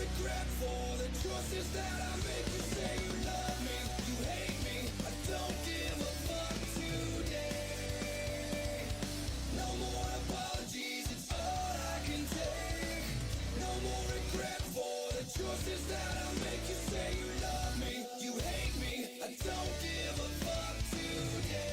regret for the choices that I make. You say you love me, you hate me, I don't give a fuck today. No more apologies, it's all I can take. No more regret for the choices that I make. You say you love me, you hate me, I don't give a fuck today.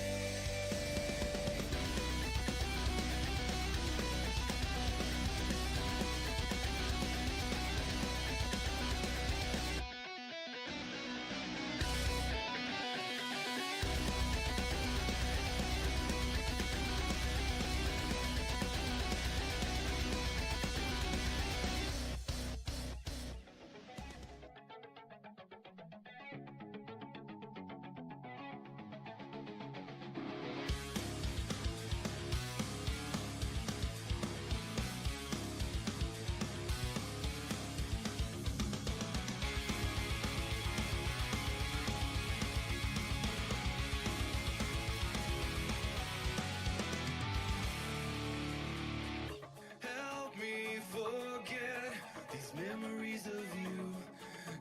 Help me forget these memories of you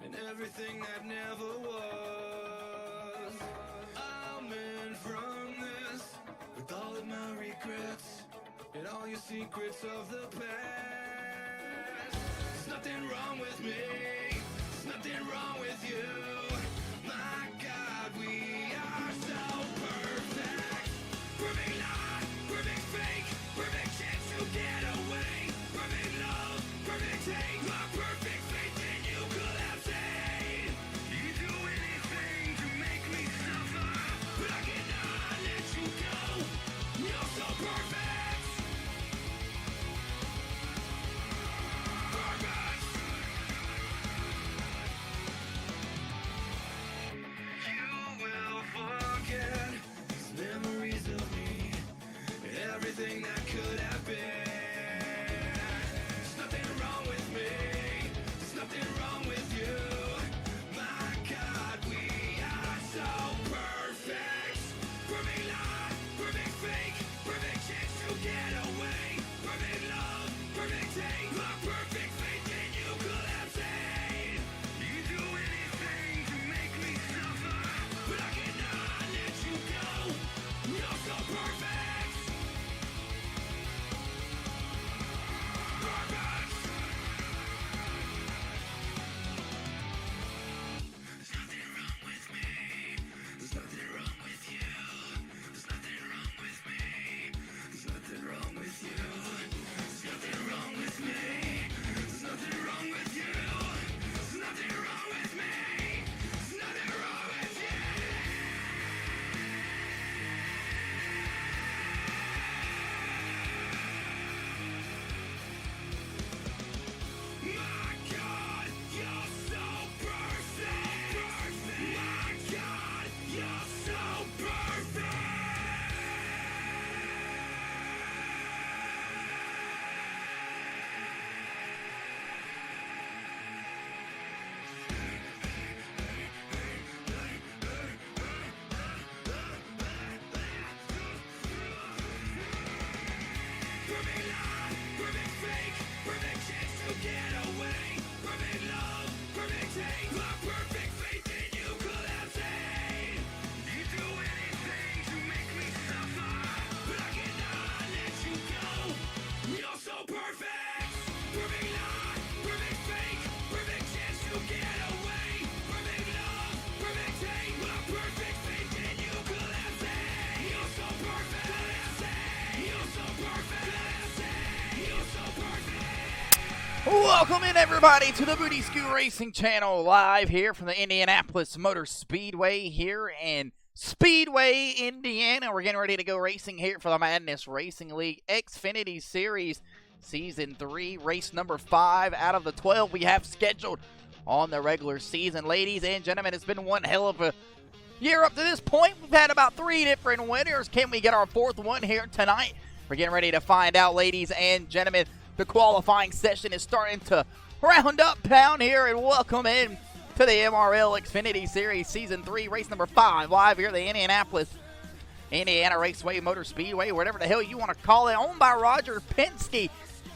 and everything that never was. I'm in from this with all of my regrets and all your secrets of the past. There's nothing wrong with me, there's nothing wrong with you. My God, we are so perfect. Perfect lie, perfect fake, perfect chance to get away. Perfect love, perfect take, my perfect faith in you collapsing. You do anything to make me suffer, but I cannot let you go. You're so perfect. Perfect. You will forget these memories of me and everything that could have been. There's nothing wrong with me, there's nothing wrong with you. My God, we are so perfect. Perfect lie, perfect fake, perfect chance to get away. Perfect love, perfect take, my perfect faith in you collapsing. You do anything to make me suffer, but I cannot let you go. You're so perfect. Perfect. There's nothing wrong with me. There's nothing wrong with you. There's nothing wrong with me. There's nothing wrong with you. There's nothing wrong with me. There's nothing wrong with you. There's nothing wrong with me. There's nothing wrong with you. My God, you're so perfect. My God, you're so perfect. Perfect lie, perfect fake, perfect chance to get away. Perfect love, perfect take, my perfect faith in you collapsing. You do anything to make me suffer, but I cannot let you go. You're so perfect. Perfect lie, perfect fake, perfect chance to get away. Perfect love, perfect take, my perfect faith in you collapsing. You're so perfect. You're so perfect. You're so perfect. Welcome in, everybody, to the Booty Scoot Racing Channel, live here from the Indianapolis Motor Speedway here in Speedway, Indiana. We're getting ready to go racing here for the Madness Racing League Xfinity Series Season 3, race number 5 out of the 12 we have scheduled on the regular season. Ladies and gentlemen, it's been one hell of a year up to this point. We've had about 3 different winners. Can we get our 4th one here tonight? We're getting ready to find out, ladies and gentlemen. The qualifying session is starting to round up down here, and welcome in to the MRL Xfinity Series Season 3, race number 5, live here at the Indianapolis, Indiana Raceway Motor Speedway, whatever the hell you want to call it, owned by Roger Penske.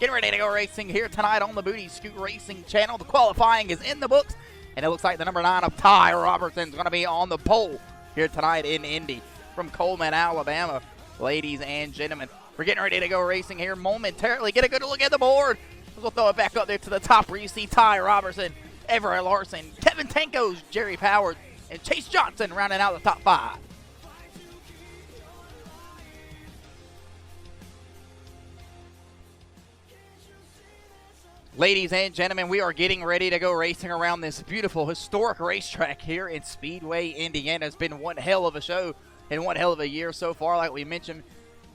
Getting ready to go racing here tonight on the Booty Scoot Racing channel. The qualifying is in the books, and it looks like the number 9 of Ty Robertson is going to be on the pole here tonight in Indy from Coleman, Alabama. Ladies and gentlemen, we're getting ready to go racing here momentarily. Get a good look at the board. We'll throw it back up there to the top where you see Ty Robertson, Everett Larson, Kevin Tankos, Jerry Powers, and Chase Johnson rounding out the top 5. Ladies and gentlemen, we are getting ready to go racing around this beautiful historic racetrack here in Speedway, Indiana. It's been one hell of a show and one hell of a year so far. Like we mentioned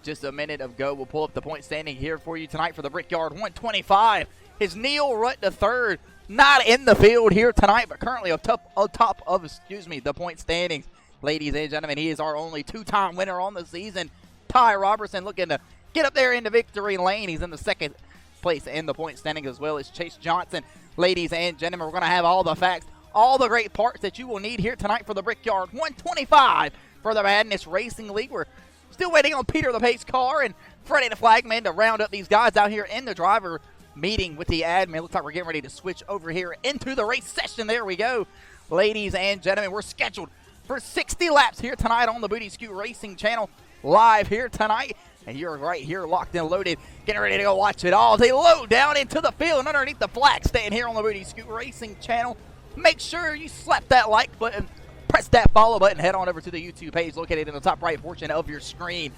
just a minute ago, we'll pull up the point standing here for you tonight for the Brickyard 125. Is Neil Rutt III not in the field here tonight, but currently on top of the point standings. Ladies and gentlemen, he is our only two-time winner on the season. Ty Robertson looking to get up there into victory lane. He's in the second place in the point standing, as well as Chase Johnson. Ladies and gentlemen, we're going to have all the facts, all the great parts that you will need here tonight for the Brickyard 125 for the Madness Racing League. We're still waiting on Peter the Pace car and Freddie the Flagman to round up these guys out here in the driver meeting with the admin. Looks like we're getting ready to switch over here into the race session. There we go. Ladies and gentlemen, we're scheduled for 60 laps here tonight on the Booty Scoot Racing channel, live here tonight. And you're right here locked and loaded, getting ready to go watch it all. They load down into the field and underneath the flag stand here on the Booty Scoot Racing channel. Make sure you slap that like button, press that follow button, head on over to the YouTube page located in the top right portion of your screen,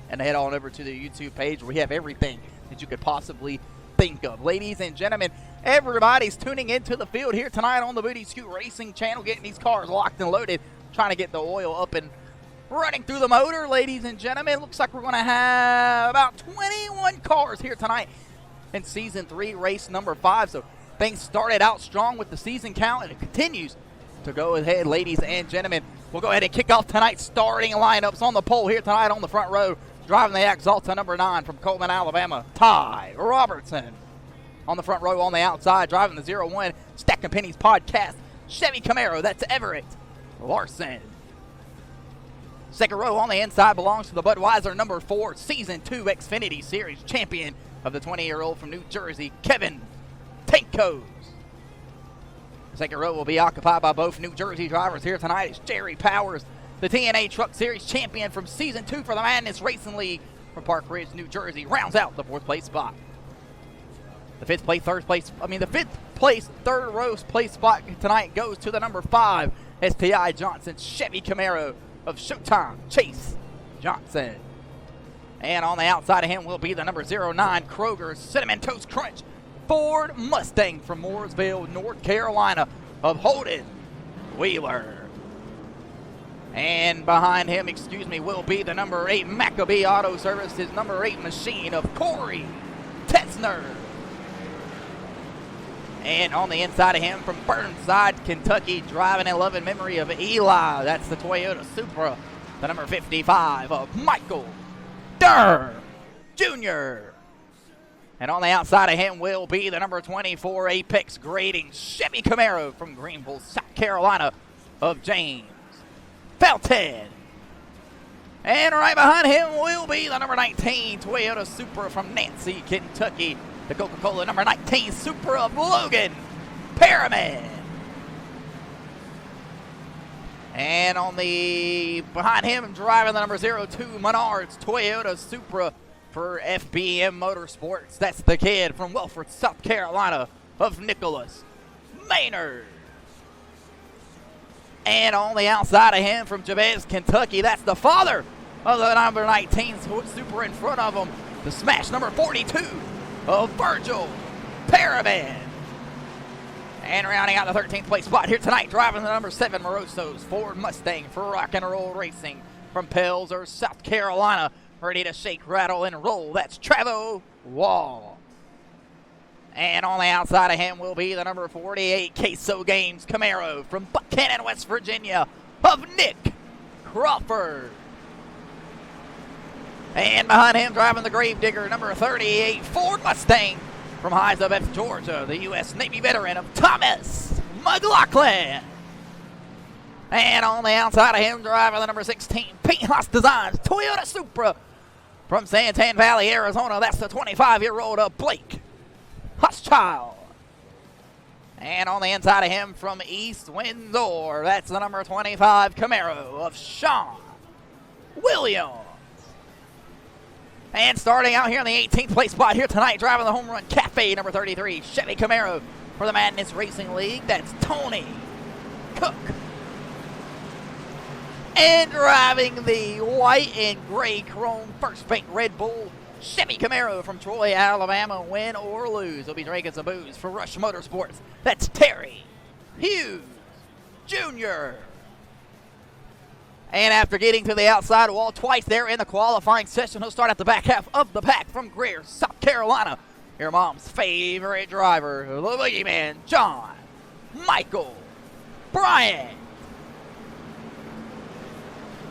and head on over to the YouTube page where we have everything that you could possibly think of. Ladies and gentlemen, everybody's tuning into the field here tonight on the Booty Scoot Racing channel, getting these cars locked and loaded, trying to get the oil up and running through the motor. Ladies and gentlemen, looks like we're going to have about 21 cars here tonight in Season 3, race number 5. So things started out strong with the season count, and it continues to go ahead. Ladies and gentlemen, we'll go ahead and kick off tonight's starting lineups on the pole here tonight on the front row. Driving the Axalta number 9 from Coleman, Alabama, Ty Robertson. On the front row on the outside, driving the 01 Stacking Pennies podcast, Chevy Camaro, that's Everett Larson. Second row on the inside belongs to the Budweiser number 4 Season 2 Xfinity Series champion of the 20-year-old from New Jersey, Kevin Tankos. Second row will be occupied by both New Jersey drivers here tonight. It's Jerry Powers, the TNA Truck Series champion from Season 2 for the Madness Racing League from Park Ridge, New Jersey, rounds out the 4th place spot. The fifth place, third row place spot tonight goes to the number 5 STI Johnson Chevy Camaro of Showtime, Chase Johnson. And on the outside of him will be the number 09 Kroger Cinnamon Toast Crunch Ford Mustang from Mooresville, North Carolina of Holden Wheeler. And behind him, will be the number 8 Maccabee Auto Services number 8 machine of Corey Tetzner. And on the inside of him from Burnside, Kentucky, driving in loving memory of Eli. That's the Toyota Supra, the number 55 of Michael Durr Jr. And on the outside of him will be the number 24 Apex Grading Chevy Camaro from Greenville, South Carolina of James Felton. And right behind him will be the number 19 Toyota Supra from Nancy, Kentucky, the Coca-Cola number 19 Supra of Logan Perriman. And behind him, driving the number 02 Menards Toyota Supra for FBM Motorsports. That's the kid from Welford, South Carolina of Nicholas Maynard. And on the outside of him from Jabez, Kentucky, that's the father of the number 19 Supra in front of him, the smash number 42 of Virgil Perriman. And rounding out the 13th place spot here tonight, driving the number 7 Moroso's Ford Mustang for Rock and Roll Racing from Pelzer, South Carolina, ready to shake, rattle, and roll. That's Travo Wall. And on the outside of him will be the number 48 Queso Games Camaro from Buchanan, West Virginia of Nick Crawford. And behind him, driving the Gravedigger, number 38 Ford Mustang from Highsville, Georgia, the U.S. Navy veteran of Thomas McLaughlin. And on the outside of him, driving the number 16 Pete Haas Designs Toyota Supra from Santan Valley, Arizona. That's the 25-year-old of Blake Hochschild. And on the inside of him from East Windsor, that's the number 25 Camaro of Sean Williams. And starting out here in the 18th place spot here tonight, driving the Home Run Cafe, number 33, Chevy Camaro for the Madness Racing League. That's Tony Cook. And driving the white and gray chrome First Bank Red Bull Chevy Camaro from Troy, Alabama, win or lose. He'll be drinking some booze for Rush Motorsports. That's Terry Hughes Jr. And after getting to the outside wall twice there in the qualifying session, he'll start at the back half of the pack from Greer, South Carolina. Your mom's favorite driver, the boogeyman, John Michael Bryant.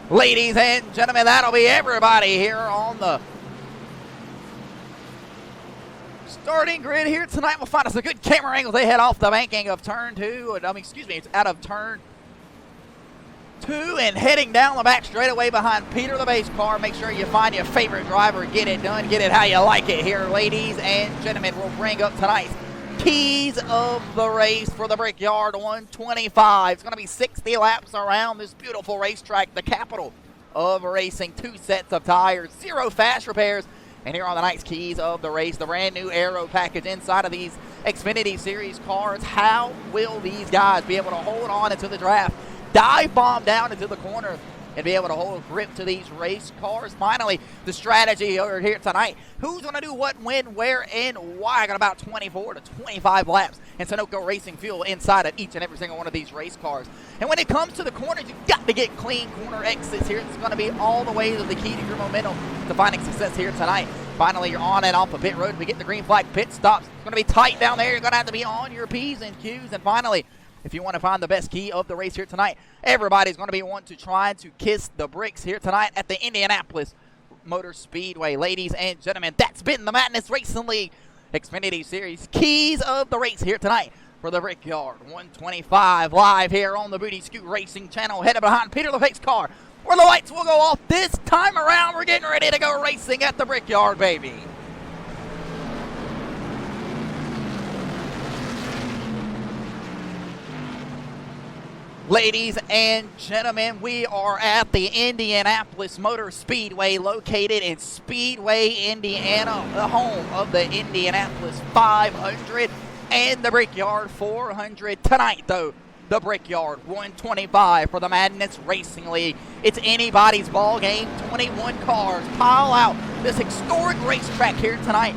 Ladies and gentlemen, that'll be everybody here on the starting grid here tonight. We'll find us a good camera angle. They head off the banking of turn 2. It's out of turn 2 and heading down the back straightaway behind Peter the Base Car. Make sure you find your favorite driver. Get it done. Get it how you like it here, ladies and gentlemen. We'll bring up tonight's keys of the race for the Brickyard 125. It's going to be 60 laps around this beautiful racetrack, the capital of racing. 2 sets of tires, 0 fast repairs. And here are the nice keys of the race, the brand new aero package inside of these Xfinity Series cars. How will these guys be able to hold on into the draft, dive bomb down into the corner, and be able to hold a grip to these race cars? Finally, the strategy over here tonight. Who's going to do what, when, where, and why? Got about 24 to 25 laps and Sunoco Racing fuel inside of each and every single one of these race cars. And when it comes to the corners, you've got to get clean corner exits here. It's going to be all the way to the key to your momentum to finding success here tonight. Finally, you're on and off a pit road. We get the green flag pit stops. It's going to be tight down there. You're going to have to be on your P's and Q's. And finally, if you want to find the best key of the race here tonight, everybody's going to be wanting to try to kiss the bricks here tonight at the Indianapolis Motor Speedway. Ladies and gentlemen, that's been the Madness Racing League Xfinity Series keys of the race here tonight for the Brickyard 125, live here on the Booty Scoot Racing channel, headed behind Peter the Base Car, where the lights will go off this time around. We're getting ready to go racing at the Brickyard, baby. Ladies and gentlemen, we are at the Indianapolis Motor Speedway, located in Speedway, Indiana, the home of the Indianapolis 500 and the Brickyard 400. Tonight, though, the Brickyard 125 for the Madness Racing League. It's anybody's ball game. 21 cars pile out this historic racetrack here tonight.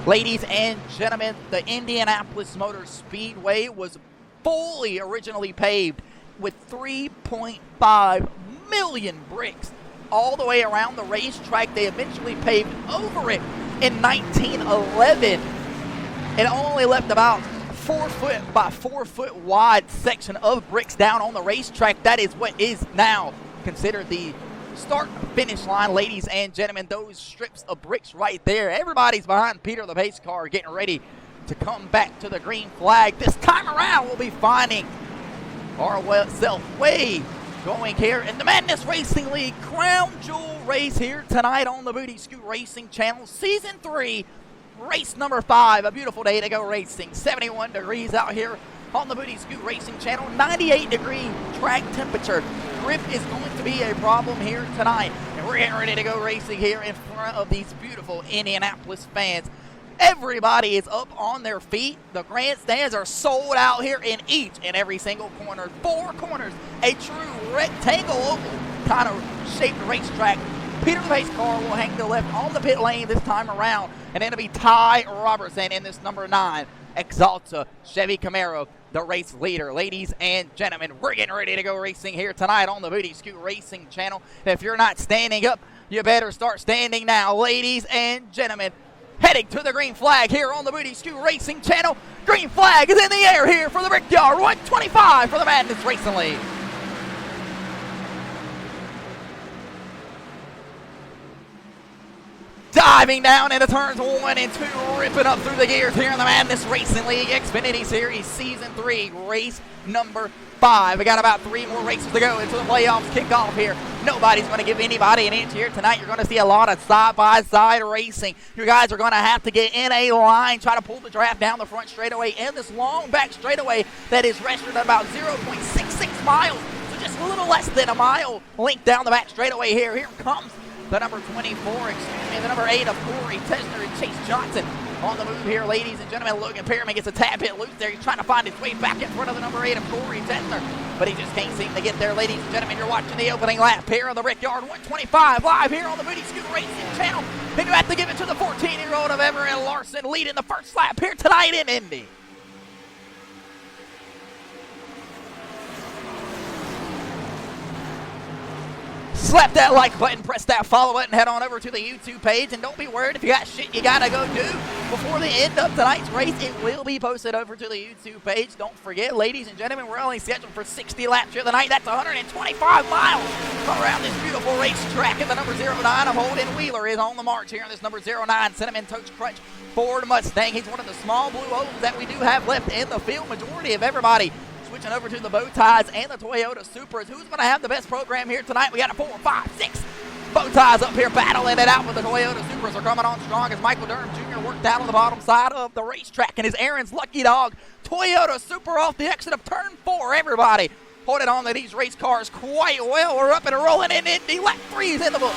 Ladies and gentlemen, the Indianapolis Motor Speedway was fully originally paved with 3.5 million bricks all the way around the racetrack. They eventually paved over it in 1911 and only left about 4 foot by 4 foot wide section of bricks down on the racetrack. That is what is now considered the start finish line, ladies and gentlemen. Those strips of bricks right there. Everybody's behind Peter the Pace car getting ready to come back to the green flag. This time around, we'll be finding ourselves way going here in the Madness Racing League Crown Jewel race here tonight on the Booty Scoot Racing channel, Season 3, race number 5. A beautiful day to go racing. 71 degrees out here on the Booty Scoot Racing channel. 98 degree track temperature. Grip is going to be a problem here tonight. And we're getting ready to go racing here in front of these beautiful Indianapolis fans. Everybody is up on their feet. The grandstands are sold out here in each and every single corner. 4 corners, a true rectangle oval kind of shaped racetrack. Peter the Pace car will hang to the left on the pit lane this time around, and it'll be Ty Robertson in this number 9 Exalta Chevy Camaro, the race leader. Ladies and gentlemen, we're getting ready to go racing here tonight on the Booty Scoot Racing channel. If you're not standing up, you better start standing now. Ladies and gentlemen, heading to the green flag here on the Booty Scoot Racing channel. Green flag is in the air here for the Brickyard 125 for the Madness Racing League. Diving down into turns 1 and 2, ripping up through the gears here in the Madness Racing League Xfinity Series Season 3, race number 5. We got about 3 more races to go until the playoffs kick off here. Nobody's going to give anybody an inch here tonight. You're going to see a lot of side-by-side racing. You guys are going to have to get in a line, try to pull the draft down the front straightaway in this long back straightaway that is registered at about 0.66 miles. So just a little less than a mile length down the back straightaway here. Here comes the number 24, the number 8 of Corey Tesner and Chase Johnson. On the move here, ladies and gentlemen. Logan Perriman gets a tad bit loose there. He's trying to find his way back in front of the number 8 of Corey Tesner, but he just can't seem to get there, ladies and gentlemen. You're watching the opening lap here on the Brickyard 125 live here on the Booty Scoot Racing channel. And you have to give it to the 14-year-old of Everett Larson leading the first lap here tonight in Indy. Slap that like button, press that follow button, head on over to the YouTube page, and don't be worried if you got shit you gotta go do before the end of tonight's race. It will be posted over to the YouTube page. Don't forget, ladies and gentlemen, we're only scheduled for 60 laps here tonight. That's 125 miles around this beautiful racetrack. And the number 09 of Holden Wheeler is on the march here in this number 09 Cinnamon Toast Crunch Ford Mustang. He's one of the small blue ovals that we do have left in the field. Majority of everybody switching over to the bow ties and the Toyota Supras. Who's going to have the best program here tonight? We got a 4, 5, 6 bow ties up here battling it out with the Toyota Supras. Are coming on strong as Michael Durham Jr. worked down on the bottom side of the racetrack. And his Aaron's Lucky Dog Toyota Supra off the exit of turn 4. Everybody holding on to these race cars quite well. We're up and rolling in Indy. Lap 3 is in the book.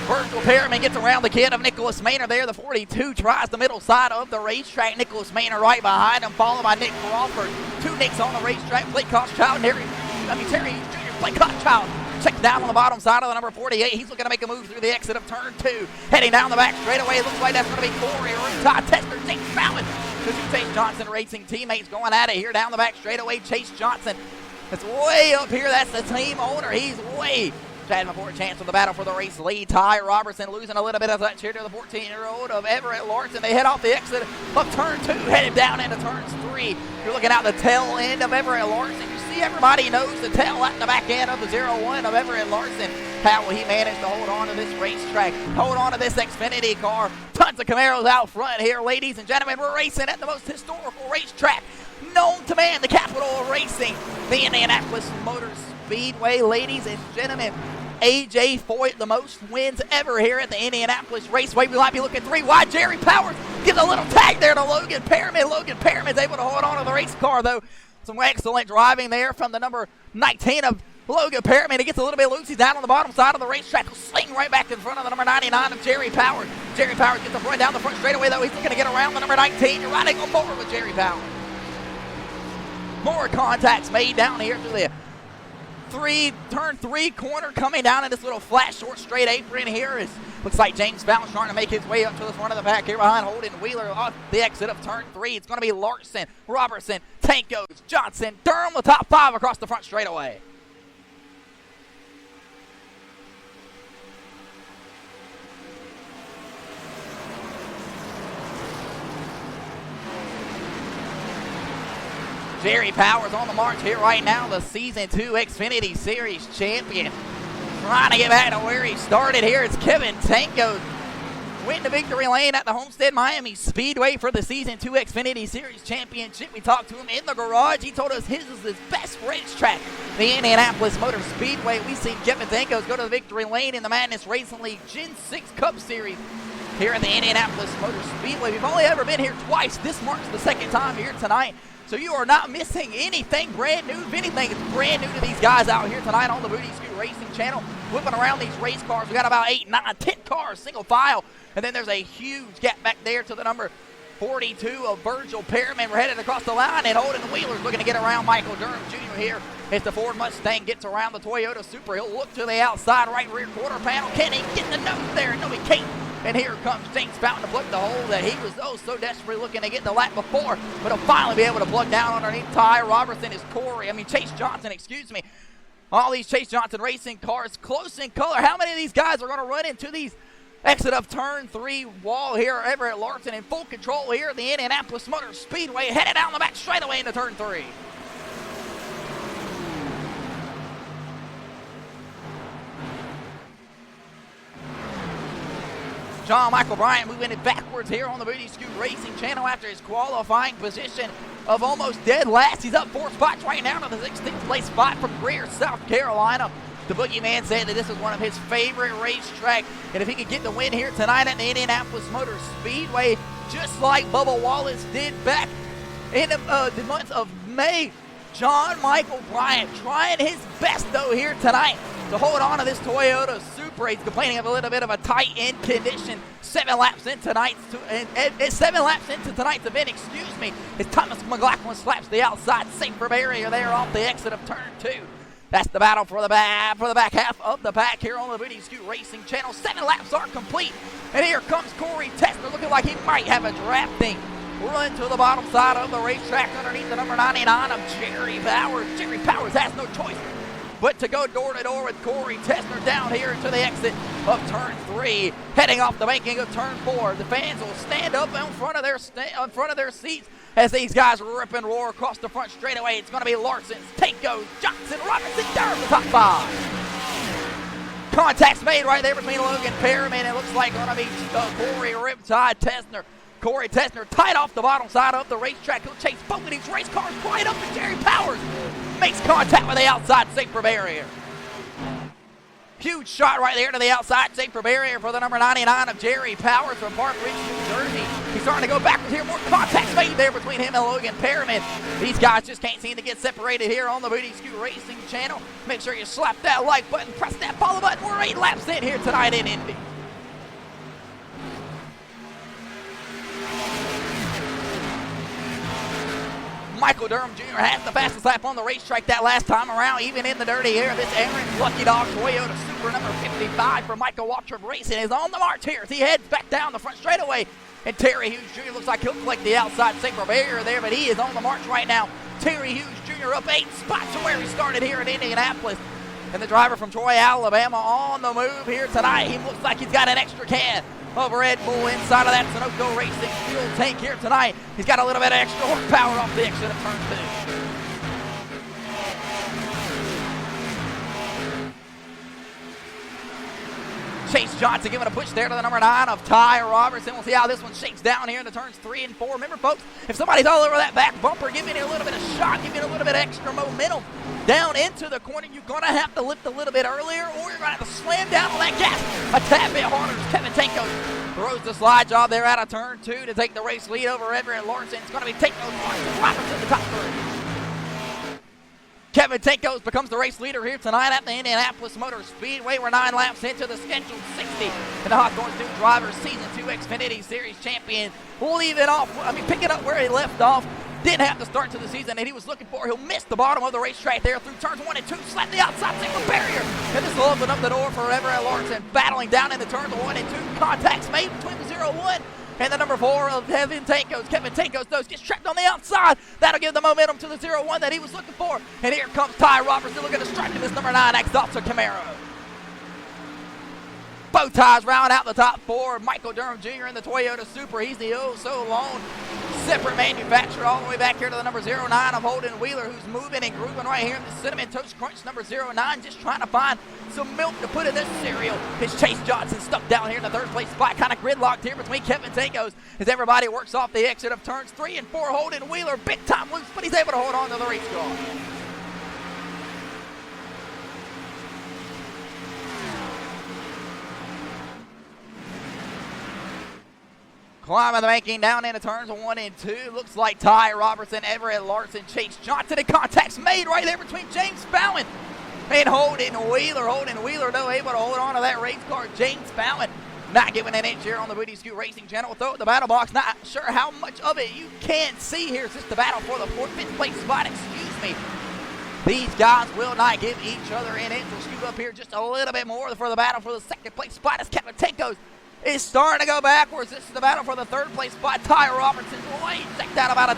Virgil Perriman gets around the kid of Nicholas Maynard there. The 42 tries the middle side of the racetrack. Nicholas Maynard right behind him, followed by Nick Crawford. 2 Nicks on the racetrack. Blake Kochchild and Terry Jr. Blake Kochchild checked down on the bottom side of the number 48. He's looking to make a move through the exit of turn 2. Heading down the back straightaway. It looks like that's going to be Corey Todd Tester, James Fallon. The 2 Chase Johnson Racing teammates going at it here down the back straightaway. Chase Johnson is way up here. That's the team owner. He's way chatting for a chance for the battle for the race lead. Ty Robertson losing a little bit of touch here to the 14-year-old of Everett Larson. They head off the exit of turn 2, headed down into turns 3. You're looking out the tail end of Everett Larson. You see everybody knows the tail at the back end of the 01 of Everett Larson. How will he manage to hold on to this racetrack? Hold on to this Xfinity car. Tons of Camaros out front here, ladies and gentlemen. We're racing at the most historical racetrack known to man, the capital of racing, the Indianapolis Motor Speedway, ladies and gentlemen. AJ Foyt, the most wins ever here at the Indianapolis Raceway. We might be looking 3 wide. Jerry Powers gives a little tag there to Logan Perriman. Logan Perriman's able to hold on to the race car, though. Some excellent driving there from the number 19 of Logan Perriman. He gets a little bit loose. He's down on the bottom side of the racetrack. He'll sling right back in front of the number 99 of Jerry Powers. Jerry Powers gets the front down the front straightaway, though. He's looking to get around the number 19. You're riding on board with Jerry Powers. More contacts made down here through the turn 3 corner, coming down in this little flat, short, straight apron here. Looks like James Fallon's trying to make his way up to the front of the pack here behind Holden Wheeler off the exit of turn 3. It's going to be Larson, Robertson, Tankos, Johnson, Durham, the top 5 across the front straightaway. Jerry Powers on the march here right now, the Season 2 Xfinity Series champion. Trying to get back to where he started here. It's Kevin Tanko. Win the victory lane at the Homestead Miami Speedway for the Season 2 Xfinity Series championship. We talked to him in the garage. He told us his is his best racetrack, the Indianapolis Motor Speedway. We've seen Kevin Tankos go to the victory lane in the Madness Racing League Gen 6 Cup Series here at the Indianapolis Motor Speedway. We've only ever been here twice. This marks the 2nd time here tonight. So you are not missing anything brand new. If anything, it's brand new to these guys out here tonight on the Booty Scoot Racing channel. Whipping around these race cars. We got about 8, 9, 10 cars, single file. And then there's a huge gap back there to the number 42 of Virgil Perriman. We're headed across the line, and Holden Wheeler's looking to get around Michael Durham Jr. here as the Ford Mustang gets around the Toyota Supra. He'll look to the outside right rear quarter panel. Can he get the nose there? No, he can't. And here comes James Fountain to plug the hole that he was so desperately looking to get the lap before, but he'll finally be able to plug down underneath Ty Robertson Chase Johnson, excuse me. All these Chase Johnson racing cars close in color. How many of these guys are going to run into these exit of turn 3 wall here? Everett Larson in full control here at the Indianapolis Motor Speedway, headed down the back straightaway into turn 3. John Michael Bryant moving it backwards here on the Booty Scoot Racing channel after his qualifying position of almost dead last. He's up 4 spots right now to the 16th place spot from Greer, South Carolina. The Boogeyman said that this is one of his favorite racetracks, and if he could get the win here tonight at the Indianapolis Motor Speedway, just like Bubba Wallace did back in the month of May, John Michael Bryant trying his best though here tonight to hold on to this Toyota Supra. He's complaining of a little bit of a tight end condition. 7 laps into tonight's event, excuse me, as Thomas McLaughlin slaps the outside safer barrier there off the exit of turn 2. That's the battle for the back half of the pack here on the Booty Scoot Racing channel. 7 laps are complete, and here comes Corey Tessner looking like he might have a drafting run to the bottom side of the racetrack underneath the number 99 of Jerry Powers. Jerry Powers has no choice but to go door to door with Corey Tessner down here to the exit of turn 3, heading off the banking of turn 4. The fans will stand up in front of their seats as these guys rip and roar across the front straightaway. It's going to be Larson, Tanko, Johnson, Robinson, Durham, the top 5. Contacts made right there between Logan Perriman. It looks like going to be Corey Riptide Tessner. Corey Tessner tight off the bottom side of the racetrack. He'll chase both of these race cars right up to Jerry Powers. Makes contact with the outside safer barrier. Huge shot right there to the outside safer barrier for the number 99 of Jerry Powers from Park Ridge, New Jersey. He's starting to go backwards here. More contacts made there between him and Logan Perriman. These guys just can't seem to get separated here on the Booty Scoot Racing channel. Make sure you slap that like button, press that follow button. We're 8 laps in here tonight in Indy. Michael Durham Jr. has the fastest lap on the racetrack that last time around, even in the dirty air. This Aaron's Lucky Dog Toyota Supra number 55 for Michael Waltrip Racing is on the march here as he heads back down the front straightaway. And Terry Hughes Jr. looks like he'll collect the outside safer barrier there, but he is on the march right now. Terry Hughes Jr. up 8 spots from where he started here in Indianapolis. And the driver from Troy, Alabama on the move here tonight. He looks like he's got an extra can of Red Bull inside of that Sunoco Racing fuel tank here tonight. He's got a little bit of extra horsepower off the exit of turn 2. Chase Johnson giving a push there to the number 9 of Ty Robertson. We'll see how this one shakes down here in the turns 3 and 4. Remember, folks, if somebody's all over that back bumper, giving it a little bit of shock, giving it a little bit of extra momentum down into the corner, you're going to have to lift a little bit earlier, or you're going to have to slam down on that gas a tad bit harder. Kevin Tanko throws the slide job there out of turn 2 to take the race lead over Everett Larson. It's going to be Tanko Robertson the top 3. Kevin Tankos becomes the race leader here tonight at the Indianapolis Motor Speedway. We're 9 laps into the scheduled 60. And the Hawthorne Dude Drivers Season 2 Xfinity Series champion picking up where he left off. Didn't have to start to the season that he was looking for. He'll miss the bottom of the racetrack there through turns 1 and 2. Slap the outside single barrier. And this will open up the door for Everett Larson battling down into turns 1 and 2. Contacts made between the 0-1 and the number 4 of Kevin Tankos. Kevin Tankos, though, gets trapped on the outside. That'll give the momentum to the 0-1 that he was looking for. And here comes Ty Robertson looking to strike to this number 9 Axalta Camaro. Bow ties round out the top 4. Michael Durham Jr. in the Toyota Supra. He's the oh-so-lone separate manufacturer all the way back here to the number 09 of Holden Wheeler, who's moving and grooving right here in the Cinnamon Toast Crunch number 09, just trying to find some milk to put in this cereal. It's Chase Johnson stuck down here in the 3rd place spot, kind of gridlocked here between Kevin Tankos as everybody works off the exit of turns 3 and 4. Holden Wheeler big time loose, but he's able to hold on to the race car. Climbing the banking down into turns 1 and 2. Looks like Ty Robertson, Everett Larson, Chase Johnson, and contacts made right there between James Bowen and Holden Wheeler. Holden Wheeler, though, able to hold on to that race car. James Bowen not giving an inch here on the Booty Scoot Racing channel. We'll throw it in the battle box. Not sure how much of it you can see here. It's just the battle for the 5th place spot. Excuse me. These guys will not give each other an inch. We'll scoop up here just a little bit more for the battle for the 2nd place spot as Kevin Tankos is starting to go backwards. This is the battle for the 3rd place spot. Ty Robertson's way checked out about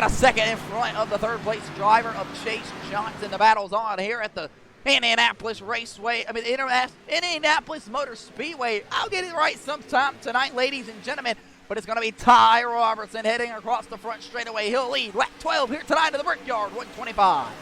a second in front of the 3rd place driver of Chase Johnson. The battle's on here at the Indianapolis Indianapolis Motor Speedway. I'll get it right sometime tonight, ladies and gentlemen. But it's going to be Ty Robertson heading across the front straightaway. He'll lead lap 12 here tonight to the Brickyard, 125.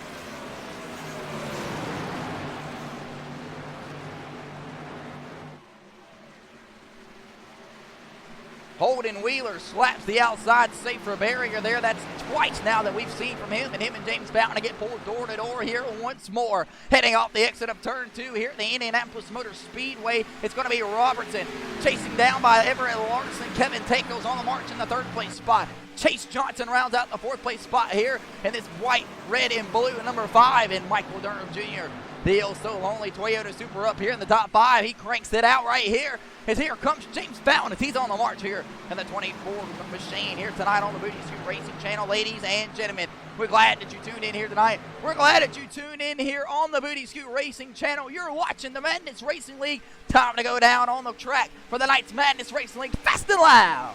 Holden Wheeler slaps the outside safer barrier there. That's twice now that we've seen from him, and him and James Bowden to get pulled door to door here once more. Heading off the exit of turn 2 here at the Indianapolis Motor Speedway. It's going to be Robertson chasing down by Everett Larson. Kevin Taco's on the march in the 3rd place spot. Chase Johnson rounds out the 4th place spot here in this white, red, and blue number 5 in Michael Durham Jr. The so lonely Toyota Supra up here in the top 5. He cranks it out right here. As here comes James Bowden as he's on the march here in the 24 machine here tonight on the Booty Scoot Racing Channel. Ladies and gentlemen, we're glad that you tuned in here tonight. We're glad that you tuned in here on the Booty Scoot Racing Channel. You're watching the Madness Racing League. Time to go down on the track for the night's Madness Racing League. Fast and loud.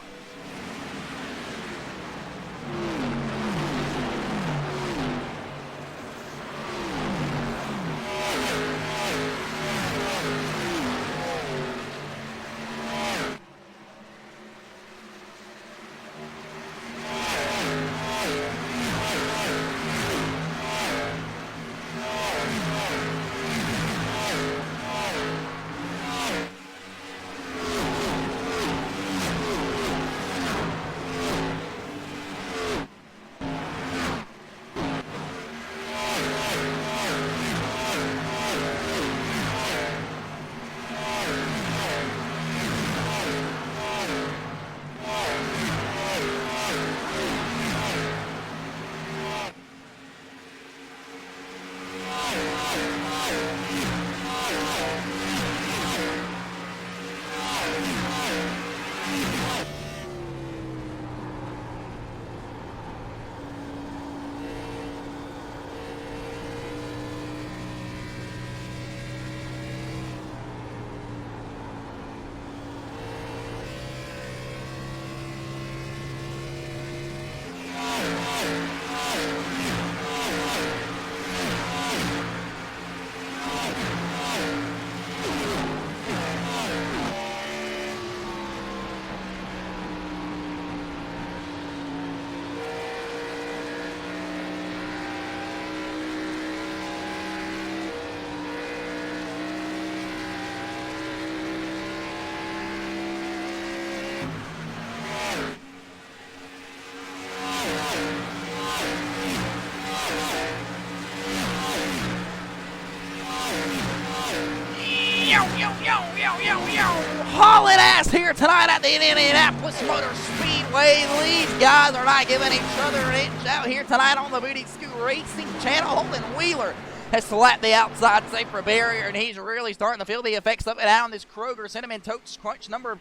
Hauling ass here tonight at the Indianapolis Motor Speedway. These guys are not giving each other an inch out here tonight on the Booty Scoot Racing Channel. Holden Wheeler has slapped the outside safer barrier, and he's really starting to feel the effects of it out on this Kroger Cinnamon Toast Crunch number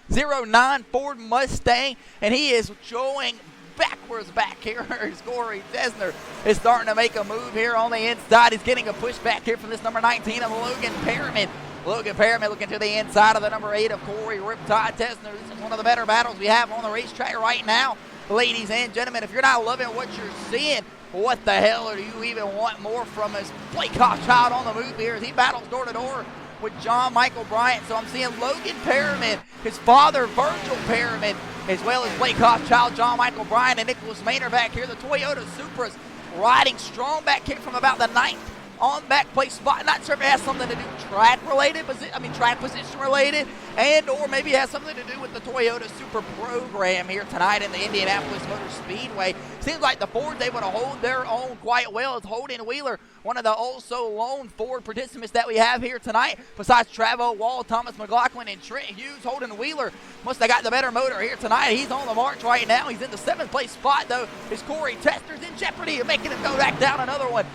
09 Ford Mustang, and he is going backwards back here. Corey Desner is starting to make a move here on the inside. He's getting a push back here from this number 19 of Logan Perriman. Logan Perriman looking to the inside of the number 8 of Corey Riptide Tesner. This is one of the better battles we have on the racetrack right now. Ladies and gentlemen, if you're not loving what you're seeing, what the hell do you even want more from us? Blake Hochschild on the move here as he battles door to door with John Michael Bryant. So I'm seeing Logan Perriman, his father Virgil Perriman, as well as Blake Hochschild, John Michael Bryant, and Nicholas Maynard back here. The Toyota Supras riding strong back here from about the 9th on back place spot. Not sure if it has something to do track related, track position related, and or maybe it has something to do with the Toyota Super program here tonight in the Indianapolis Motor Speedway. Seems like the Fords able to hold their own quite well. It's Holden Wheeler, one of the also lone Ford participants that we have here tonight. Besides Travo Wall, Thomas McLaughlin, and Trent Hughes, Holden Wheeler must have got the better motor here tonight. He's on the march right now. He's in the 7th place spot though. His Corey Tesner's in jeopardy of making him go back down another one.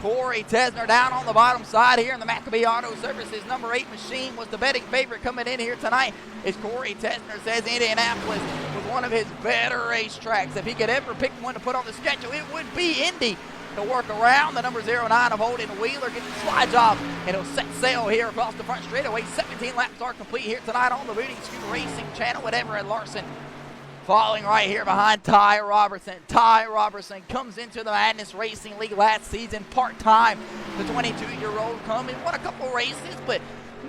Corey Tesner down on the bottom side here in the Maccabee Auto Services number 8 machine was the betting favorite coming in here tonight. As Corey Tesner says, Indianapolis was one of his better racetracks. If he could ever pick one to put on the schedule, it would be Indy. To work around the number 09 of Holden Wheeler, gets the slide job, and he'll set sail here across the front straightaway. 17 laps are complete here tonight on the Booty Scoot Racing Channel with Everett Larson falling right here behind Ty Robertson. Ty Robertson comes into the Madness Racing League last season part-time. The 22-year-old come and won a couple races, but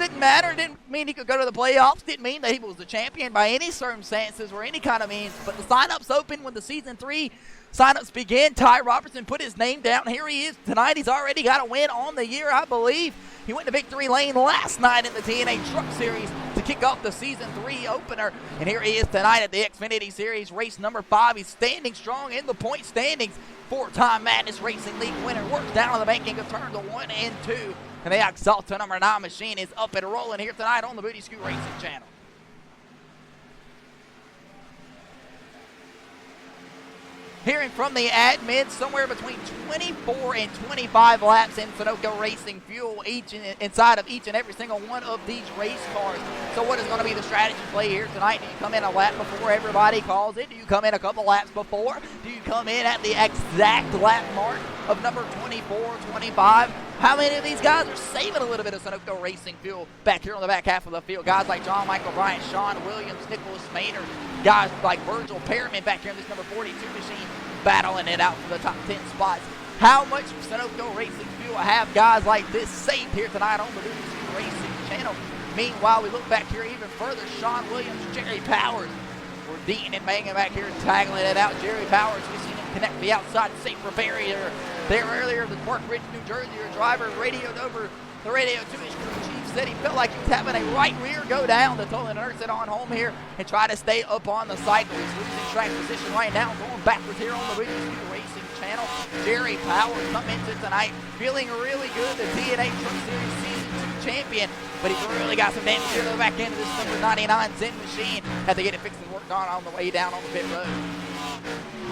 didn't matter. Didn't mean he could go to the playoffs. Didn't mean that he was the champion by any circumstances or any kind of means. But the sign-ups open when the Season 3 sign-ups begin. Ty Robertson put his name down. Here he is tonight. He's already got a win on the year, I believe. He went to victory lane last night in the TNA Truck Series to kick off the Season 3 opener. And here he is tonight at the Xfinity Series, race number 5. He's standing strong in the point standings. 4-time Madness Racing League winner. Works down on the banking of turns 1 and 2. And the Axalta number 9 machine is up and rolling here tonight on the Booty Scoot Racing channel. Hearing from the admin, somewhere between 24 and 25 laps in Sunoco Racing Fuel inside of each and every single one of these race cars. So what is going to be the strategy play here tonight? Do you come in a lap before everybody calls it? Do you come in a couple laps before? Do you come in at the exact lap mark of number 24, 25? How many of these guys are saving a little bit of Sunoco Racing Fuel back here on the back half of the field? Guys like John Michael Bryant, Sean Williams, Nicholas Maynard, guys like Virgil Perriman back here in this number 42 machine battling it out for the top 10 spots. How much Sunoco Racing Fuel have guys like this saved here tonight on the Booty Scoot Racing channel? Meanwhile, we look back here even further. Sean Williams, Jerry Powers. We're Dean and Mangan back here taggling it out. Jerry Powers, we've seen him connect the outside safer barrier there earlier. The Park Ridge, New Jersey driver radioed over the radio to his crew chief, said he felt like he was having a right rear go down. They told him to nurse it on home here and try to stay up on the cycle. He's losing track position right now, going backwards here on the Booty Scoot Racing channel. Jerry Powers come into tonight feeling really good. The TNA Truck Series Season 2 champion, but he's really got some damage here to the back end of this number 99 Zen machine. Had to get it fixed and worked on the way down on the pit road.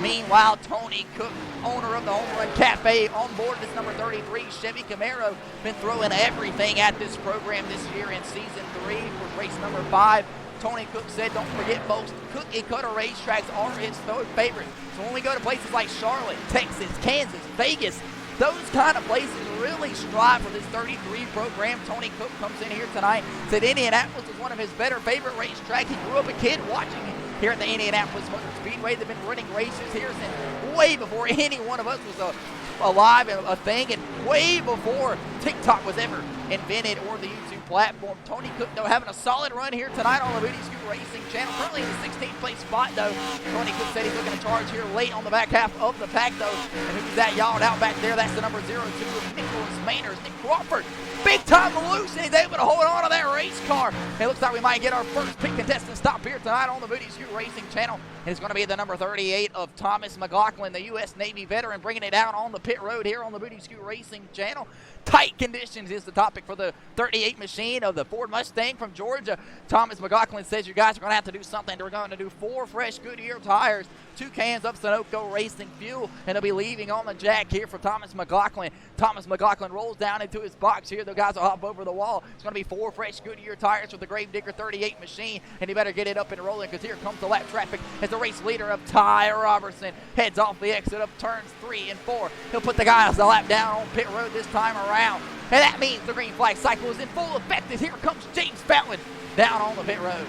Meanwhile, Tony Cook, owner of the Home Run Cafe, on board this number 33 Chevy Camaro, been throwing everything at this program this year in Season 3 for race number 5. Tony Cook said, don't forget, folks, cookie cutter racetracks are his favorite. So when we go to places like Charlotte, Texas, Kansas, Vegas, those kind of places really strive for this 33 program. Tony Cook comes in here tonight, said Indianapolis is one of his favorite racetracks. He grew up a kid watching it here at the Indianapolis Motor Speedway. They've been running races here since way before any one of us was alive and a thing, and way before TikTok was ever invented or the YouTube platform. Tony Cook, though, having a solid run here tonight on the Booty Scoot Racing channel. Currently in the 16th place spot, though. Tony Cook said he's looking to charge here late on the back half of the pack, though. And who's that yawed out back there? That's the number 02 of Nicholas Maynard, Nick Crawford. Big time loose, and he's able to hold on to that race car. It looks like we might get our first pit contestant stop here tonight on the Booty Scoot Racing channel. And it's going to be the number 38 of Thomas McLaughlin, the U.S. Navy veteran, bringing it down on the pit road here on the Booty Scoot Racing channel. Tight conditions is the topic for the 38 machine of the Ford Mustang from Georgia. Thomas McLaughlin says you guys are going to have to do something. They're going to do 4 fresh Goodyear tires, 2 cans of Sunoco Racing Fuel, and they'll be leaving on the jack here for Thomas McLaughlin. Thomas McLaughlin rolls down into his box here. The guys will hop over the wall. It's going to be 4 fresh Goodyear tires with the Gravedigger 38 machine, and he better get it up and rolling because here comes the lap traffic as the race leader of Ty Robertson heads off the exit of turns 3 and 4. He'll put the guys the lap down on pit road this time around. And that means the green flag cycle is in full effect as here comes James Fountain down on the pit road.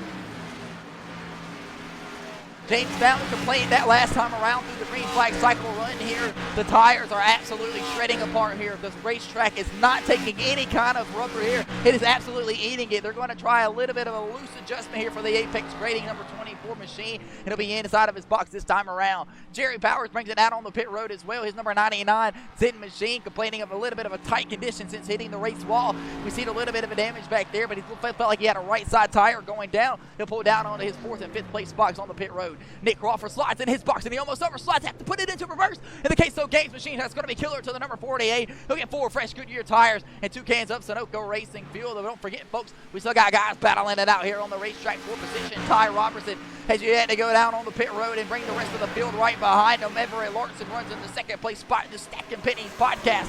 James Fountain complained that last time around through the green flag cycle run here. The tires are absolutely shredding apart here. This racetrack is not taking any kind of rubber here. It is absolutely eating it. They're going to try a little bit of a loose adjustment here for the Apex grading number 24 machine. It'll be inside of his box this time around. Jerry Powers brings it out on the pit road as well. His number 99 Zen machine complaining of a little bit of a tight condition since hitting the race wall. We see a little bit of a damage back there, but he felt like he had a right side tire going down. He'll pull down onto his 4th and 5th place spots on the pit road. Nick Crawford slides in his box, and he almost overslides. Have to put it into reverse. In the Queso Games machine, that's going to be killer to the number 48. He'll get 4 fresh Goodyear tires and 2 cans of Sunoco Racing Fuel. Though don't forget, folks, we still got guys battling it out here on the racetrack for position. Ty Robertson has you had to go down on the pit road and bring the rest of the field right behind him. Everett Larson runs in the 2nd place spot in the Stacking Pennies podcast.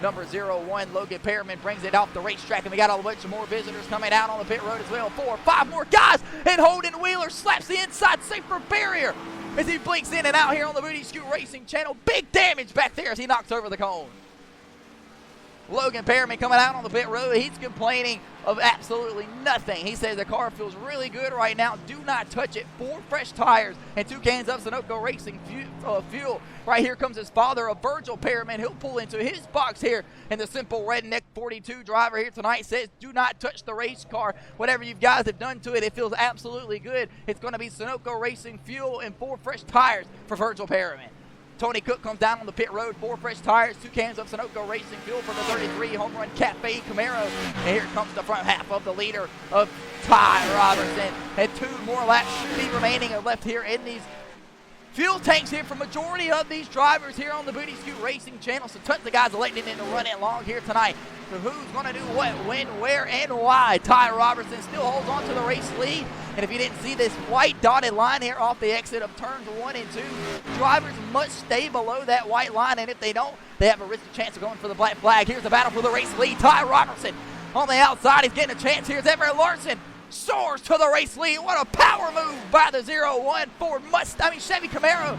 Number 01, Logan Perriman brings it off the racetrack, and we got a bunch of more visitors coming out on the pit road as well. 4 or 5 more guys, and Holden Wheeler slaps the inside safer barrier as he blinks in and out here on the Booty Scoot Racing channel. Big damage back there as he knocks over the cone. Logan Perriman coming out on the pit road. He's complaining of absolutely nothing. He says the car feels really good right now. Do not touch it. 4 fresh tires and 2 cans of Sunoco Racing fuel. Right here comes his father, a Virgil Perriman. He'll pull into his box here. And the simple redneck 42 driver here tonight says, do not touch the race car. Whatever you guys have done to it, it feels absolutely good. It's going to be Sunoco Racing fuel and 4 fresh tires for Virgil Perriman. Tony Cook comes down on the pit road, 4 fresh tires, 2 cans of Sunoco Racing fuel for the 33 Home Run Cafe Camaro. And here comes the front half of the leader of Ty Robertson. And 2 more laps should be remaining left here in these fuel tanks here for majority of these drivers here on the Booty Scoot Racing channel. So tons of guys electing in to run it long here tonight. So who's going to do what, when, where, and why? Ty Robertson still holds on to the race lead. And if you didn't see this white dotted line here off the exit of turns 1 and 2, drivers must stay below that white line. And if they don't, they have a risky chance of going for the black flag. Here's the battle for the race lead. Ty Robertson on the outside. He's getting a chance. Here's Everett Larson. Soars to the race lead. What a power move by the 01 Ford Chevy Camaro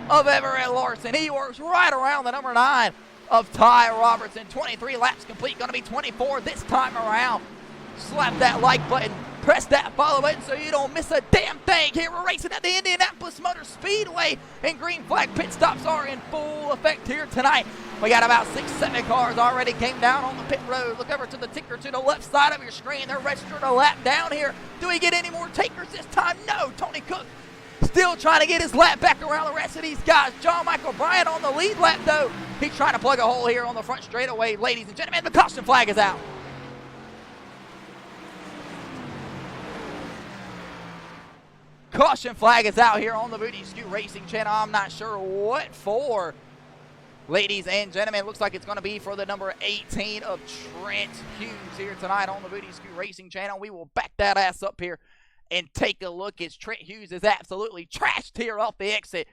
of Everett Larson. He works right around the number 9 of Ty Robertson. 23 laps complete. Going to be 24 this time around. Slap that like button. Press that follow button so you don't miss a damn thing. Here we're racing at the Indianapolis Motor Speedway, and green flag pit stops are in full effect here tonight. We got about 6-7 cars already came down on the pit road. Look over to the ticker to the left side of your screen. They're registered a lap down here. Do we get any more takers this time? No. Tony Cook still trying to get his lap back around the rest of these guys. John Michael Bryant on the lead lap, though. He's trying to plug a hole here on the front straightaway. Ladies and gentlemen, the caution flag is out. Caution flag is out here on the Booty Scoot Racing channel. I'm not sure what for. Ladies and gentlemen, looks like it's going to be for the number 18 of Trent Hughes here tonight on the Booty Scoot Racing channel. We will back that ass up here and take a look as Trent Hughes is absolutely trashed here off the exit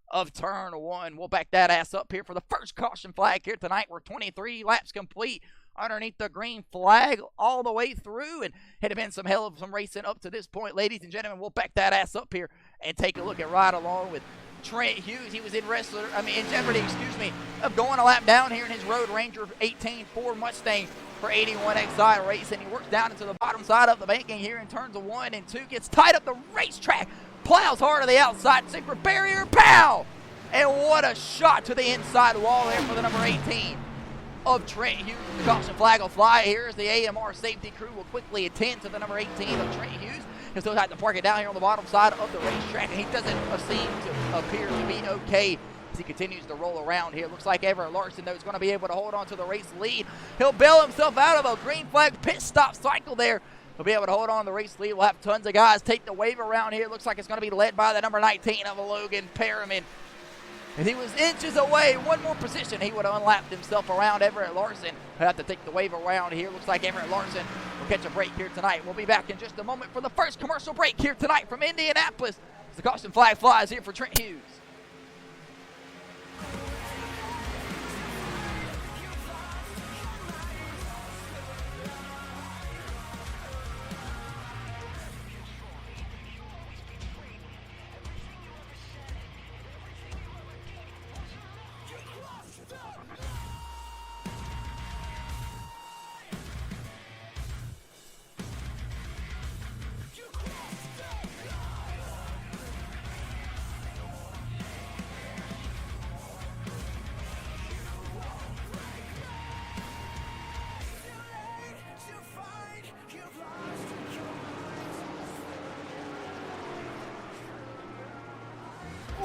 of turn 1. We'll back that ass up here for the first caution flag here tonight. We're 23 laps complete underneath the green flag all the way through, and it had been some hell of some racing up to this point. Ladies and gentlemen, we'll back that ass up here and take a look at right along with Trent Hughes. He was in jeopardy, of going a lap down here in his Road Ranger 18 Ford Mustang for 81XI Racing. He works down into the bottom side of the banking here in turns of 1 and 2, gets tied up the racetrack, plows hard to the outside, secret barrier, pow! And what a shot to the inside wall there for the number 18 of Trent Hughes. The caution flag will fly here as the AMR safety crew will quickly attend to the number 18 of Trent Hughes. He'll still have to park it down here on the bottom side of the racetrack, and he doesn't seem to appear to be okay as he continues to roll around here. Looks like Everett Larson, though, is going to be able to hold on to the race lead. He'll bail himself out of a green flag pit stop cycle there. He'll be able to hold on to the race lead. We'll have tons of guys take the wave around here. Looks like it's going to be led by the number 19 of Logan Perriman. If he was inches away, one more position, he would have unlapped himself around Everett Larson. He'll have to take the wave around here. Looks like Everett Larson will catch a break here tonight. We'll be back in just a moment for the first commercial break here tonight from Indianapolis. The caution flag flies here for Trent Hughes.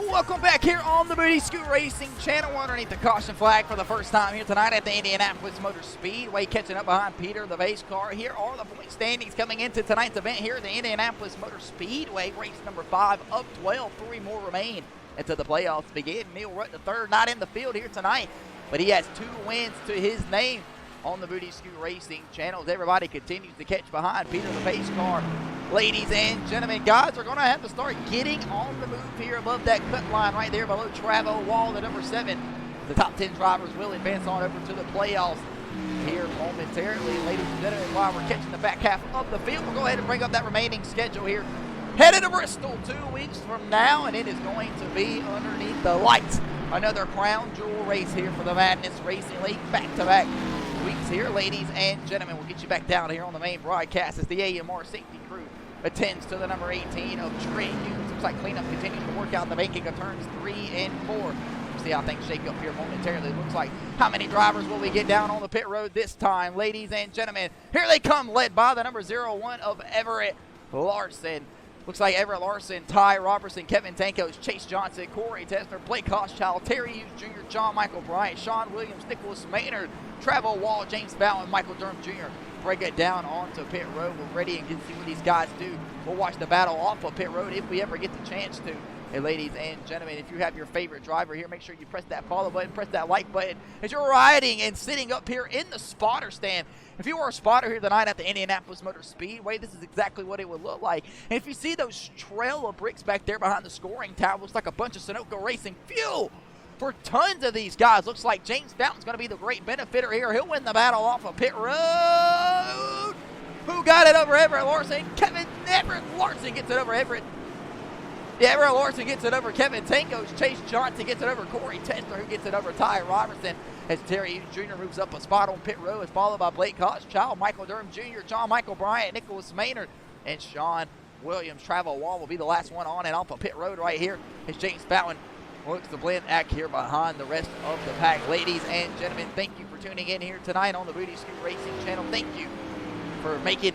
Welcome back here on the Booty Scoot Racing channel underneath the caution flag for the first time here tonight at the Indianapolis Motor Speedway. Catching up behind Peter, the base car. Here are the point standings coming into tonight's event here at the Indianapolis Motor Speedway. Race number 5 of 12. 3 more remain until the playoffs begin. Neil Rutt III not in the field here tonight, but he has 2 wins to his name on the Booty Scoot Racing channels. Everybody continues to catch behind Peter, the pace car. Ladies and gentlemen, guys are going to have to start getting on the move here above that cut line right there below Travo Wall, the number 7. The top 10 drivers will advance on over to the playoffs here momentarily. Ladies and gentlemen, while we're catching the back half of the field, we'll go ahead and bring up that remaining schedule here. Headed to Bristol 2 weeks from now, and it is going to be underneath the lights. Another crown jewel race here for the Madness Racing League. Back-to-back weeks here, ladies and gentlemen. We'll get you back down here on the main broadcast as the AMR safety crew attends to the number 18 of Trent Hughes. Looks like cleanup continues to work out in the banking of turns 3 and 4. We'll see how things shake up here momentarily. It looks like how many drivers will we get down on the pit road this time, ladies and gentlemen. Here they come, led by the number 01 of Everett Larson. Looks like Everett Larson, Ty Robertson, Kevin Tankos, Chase Johnson, Corey Tessner, Blake Koschchild, Terry Hughes Jr., John Michael Bryant, Sean Williams, Nicholas Maynard, Travel Wall, James Bowden, Michael Durham Jr. Break it down onto pit road. We're ready and get to see what these guys do. We'll watch the battle off of pit road if we ever get the chance to. And ladies and gentlemen, if you have your favorite driver here, make sure you press that follow button, press that like button as you're riding and sitting up here in the spotter stand. If you were a spotter here tonight at the Indianapolis Motor Speedway, this is exactly what it would look like. And if you see those trail of bricks back there behind the scoring tower, looks like a bunch of Sunoco Racing fuel for tons of these guys. Looks like James Fountain's going to be the great benefiter here. He'll win the battle off of pit road. Who got it over Everett Larson? Everett Larson gets it over Everett. Yeah, Everett Larson gets it over Kevin Tankos. Chase Johnson gets it over Corey Tessner, who gets it over Ty Robertson. As Terry Hughes Jr. moves up a spot on pit road, is followed by Blake Koschchild, Michael Durham Jr., John Michael Bryant, Nicholas Maynard, and Sean Williams. Travel Wall will be the last one on and off of pit road right here as James Fountain looks to blend act here behind the rest of the pack. Ladies and gentlemen, thank you for tuning in here tonight on the Booty Scoot Racing channel. Thank you for making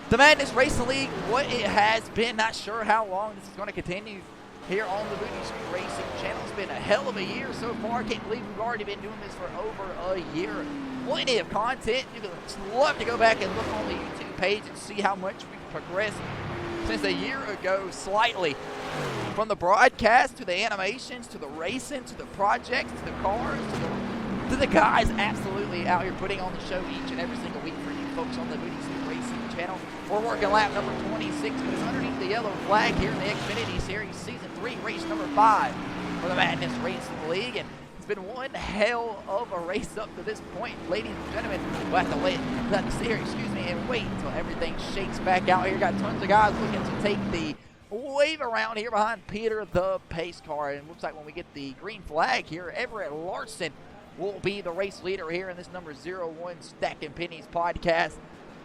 the Madness Racing League what it has been. Not sure how long this is going to continue here on the Booty Scoot Racing channel. It's been a hell of a year so far. I can't believe we've already been doing this for over a year. Plenty of content. You would love to go back and look on the YouTube page and see how much we've progressed since a year ago slightly. From the broadcast to the animations to the racing to the projects to the cars to the guys absolutely out here putting on the show each and every single week for you folks on the Booty Scoot Racing channel. We're working lap number 26, but it's underneath the yellow flag here in the Xfinity Series Season 3, race number 5 for the Madness Racing League. And it's been one hell of a race up to this point, ladies and gentlemen. We'll have to sit here, and wait until everything shakes back out here. Got tons of guys looking to take the wave around here behind Peter the pace car. And it looks like when we get the green flag here, Everett Larson will be the race leader here in this number 01 Stacking Pennies podcast.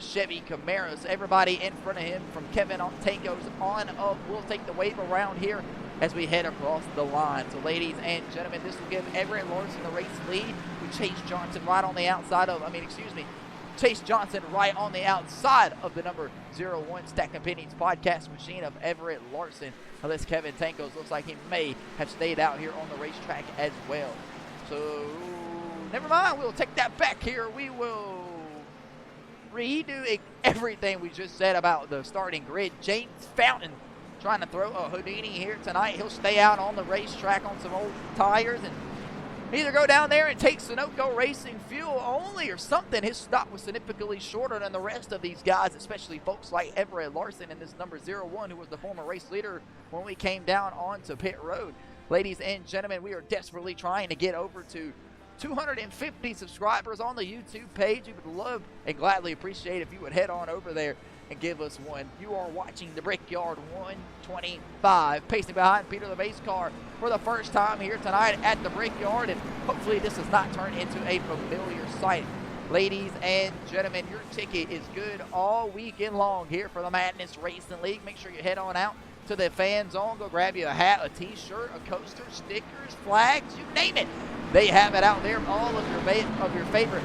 Chevy Camaros, everybody in front of him from Kevin Tankos on up. We'll take the wave around here as we head across the line. So ladies and gentlemen, this will give Everett Larson the race lead with Chase Johnson right on the outside of, Chase Johnson right on the outside of the number 01 Stacking Pennies podcast machine of Everett Larson. Unless Kevin Tankos looks like he may have stayed out here on the racetrack as well. So never mind, we'll take that back here. We will redo everything we just said about the starting grid. James Fountain trying to throw a Houdini here tonight. He'll stay out on the racetrack on some old tires and either go down there and take Sunoco Racing fuel only or something. His stop was significantly shorter than the rest of these guys, especially folks like Everett Larson and this number 01 who was the former race leader when we came down onto pit road. Ladies and gentlemen, we are desperately trying to get over to 250 subscribers on the YouTube page. We would love and gladly appreciate if you would head on over there and give us one. You are watching the Brickyard 125, pacing behind Peter the Base Car for the first time here tonight at the Brickyard, and hopefully this does not turn into a familiar sight. Ladies and gentlemen, your ticket is good all weekend long here for the Madness Racing League. Make sure you head on out to the fan zone. Go grab you a hat, a t-shirt, a coaster, stickers, flags, you name it. They have it out there. All of your favorite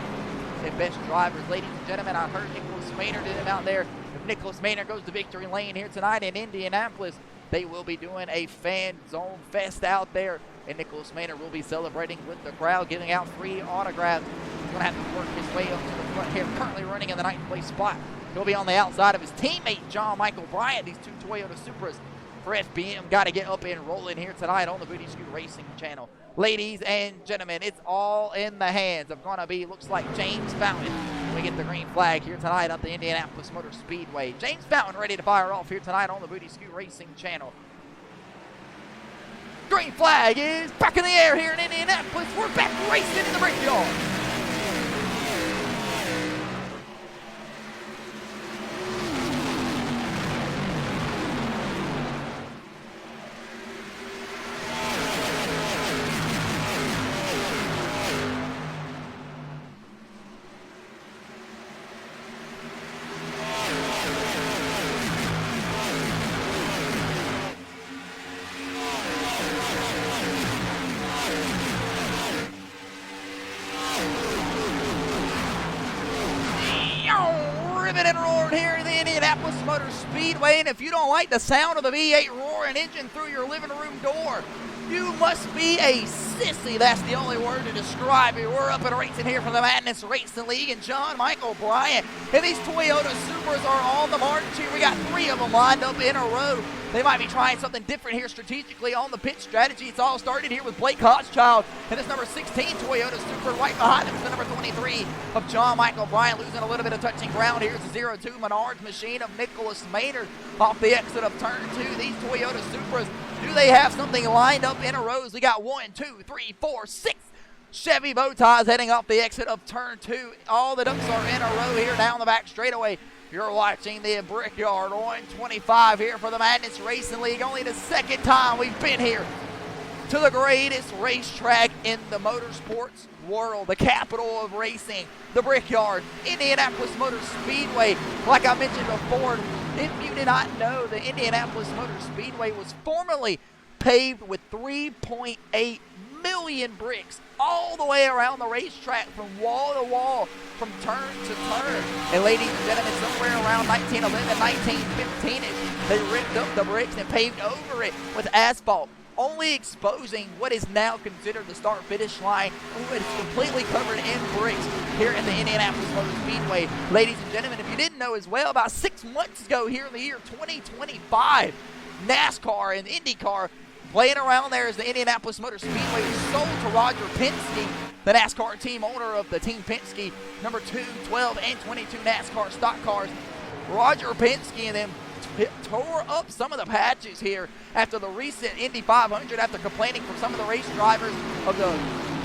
and best drivers. Ladies and gentlemen, I heard Nicholas Maynard did him out there. If Nicholas Maynard goes to victory lane here tonight in Indianapolis, they will be doing a fan zone fest out there. And Nicholas Maynard will be celebrating with the crowd, giving out free autographs. He's going to have to work his way up to the front here, currently running in the 9th place spot. He'll be on the outside of his teammate, John Michael Bryant. These two Toyota Supras for FBM got to get up and rolling here tonight on the Booty Scoot Racing channel. Ladies and gentlemen, it's all in the hands of going to be, looks like James Fountain. We get the green flag here tonight at the Indianapolis Motor Speedway. James Fountain ready to fire off here tonight on the Booty Scoot Racing channel. Green flag is back in the air here in Indianapolis. We're back racing in the Brickyard. Indianapolis Motor Speedway, and if you don't like the sound of the V8 roaring engine through your living room door, you must be a sissy. That's the only word to describe it. We're up and racing here from the Madness Racing League, and John Michael Bryant and these Toyota Supras are on the march here. We got 3 of them lined up in a row. They might be trying something different here strategically on the pit strategy. It's all started here with Blake Hochschild and this number 16 Toyota Supra. Right behind him is the number 23 of John Michael Bryant, losing a little bit of touching ground. Here's the 02 Menards machine of Nicholas Maynard off the exit of turn 2. These Toyota Supras, do they have something lined up in a row? We got 1, 2, 3, 4, 6 Chevy bow ties heading off the exit of turn 2. All the ducks are in a row here down the back straightaway. You're watching the Brickyard 125 here for the Madness Racing League. Only the second time we've been here to the greatest racetrack in the motorsports world, the capital of racing, the Brickyard, Indianapolis Motor Speedway. Like I mentioned before, if you did not know, the Indianapolis Motor Speedway was formerly paved with 3.8 million bricks all the way around the racetrack from wall to wall, from turn to turn. And ladies and gentlemen, somewhere around 1911, 1915ish, they ripped up the bricks and paved over it with asphalt, only exposing what is now considered the start-finish line. It's completely covered in bricks here at the Indianapolis Motor Speedway. Ladies and gentlemen, if you didn't know as well, about 6 months ago here in the year 2025, NASCAR and IndyCar playing around there as the Indianapolis Motor Speedway was sold to Roger Penske, the NASCAR team owner of the Team Penske number 2, 12, and 22 NASCAR stock cars. Roger Penske and them tore up some of the patches here after the recent Indy 500, after complaining from some of the race drivers of the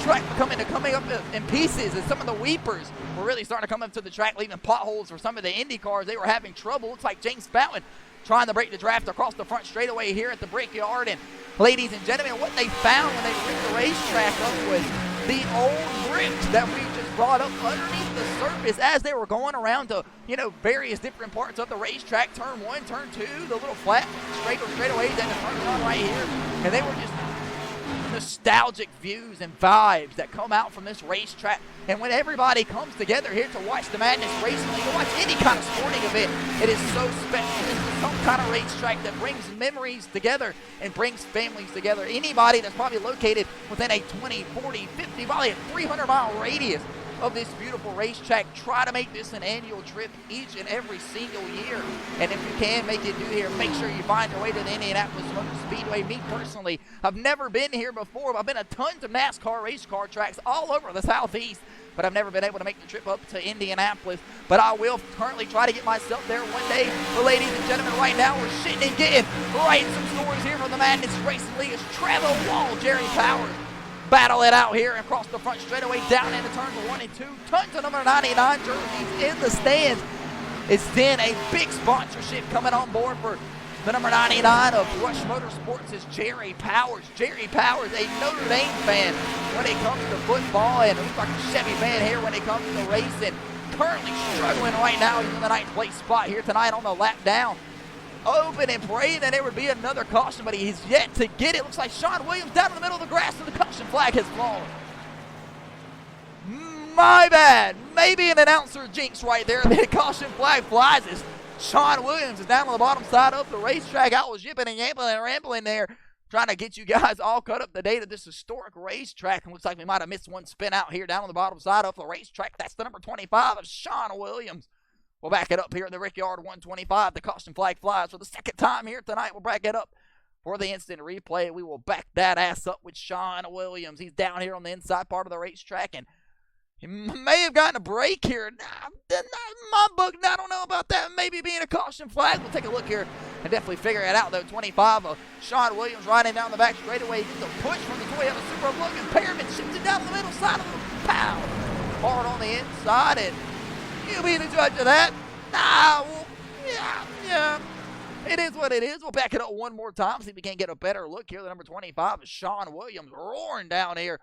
track coming up in pieces, and some of the weepers were really starting to come up to the track, leaving potholes for some of the Indy cars. They were having trouble. Looks like James Fountain trying to break the draft across the front straightaway here at the Brickyard. And ladies and gentlemen, what they found when they ripped the racetrack up was the old bricks that we just brought up underneath the surface as they were going around to, various different parts of the racetrack. Turn 1, turn 2, the little flat straightaways, and the turn 1 right here. And they were just nostalgic views and vibes that come out from this racetrack. And when everybody comes together here to watch the Madness Racing League, to watch any kind of sporting event, it is so special. It's some kind of racetrack that brings memories together and brings families together. Anybody that's probably located within a 20, 40, 50, probably a 300-mile radius of this beautiful racetrack, try to make this an annual trip each and every single year. And if you can make it do here, make sure you find your way to the Indianapolis Motor Speedway. Me personally, I've never been here before. I've been to tons of NASCAR race car tracks all over the Southeast, but I've never been able to make the trip up to Indianapolis. But I will currently try to get myself there one day. But ladies and gentlemen, right now we're sitting and getting right some scores here from the Madness Racing League as Trevor Wall, Jerry Powers battle it out here across the front straightaway, down into turns 1 and 2. Tons of number 99 jerseys in the stands. It's then a big sponsorship coming on board for the number 99 of Rush Motorsports is Jerry Powers. Jerry Powers, a Notre Dame fan when it comes to football, and looks like a Chevy fan here when it comes to racing. Currently struggling right now in the ninth place spot here tonight on the lap down. Open and praying that there would be another caution, but he's yet to get it. Looks like Sean Williams down in the middle of the grass, and the caution flag has flown. My bad. Maybe an announcer jinx right there. The caution flag flies as Sean Williams is down on the bottom side of the racetrack. I was yipping and yapping and rambling there, trying to get you guys all caught up to date of this historic racetrack. And looks like we might have missed one spin out here down on the bottom side of the racetrack. That's the number 25 of Sean Williams. We'll back it up here in the Brickyard 125. The caution flag flies for the second time here tonight. We'll back it up for the instant replay. We will back that ass up with Sean Williams. He's down here on the inside part of the racetrack, and he may have gotten a break here. My book, I don't know about that. Maybe being a caution flag. We'll take a look here and definitely figure it out, though. 25 of Sean Williams riding down the back straightaway. Gets a push from the Toyota Supra. Logan Perriman shifts it down the middle side of the pow. Hard on the inside, and you be the judge of that. Yeah. It is what it is. We'll back it up one more time, see if we can get a better look here. The number 25 is Sean Williams roaring down here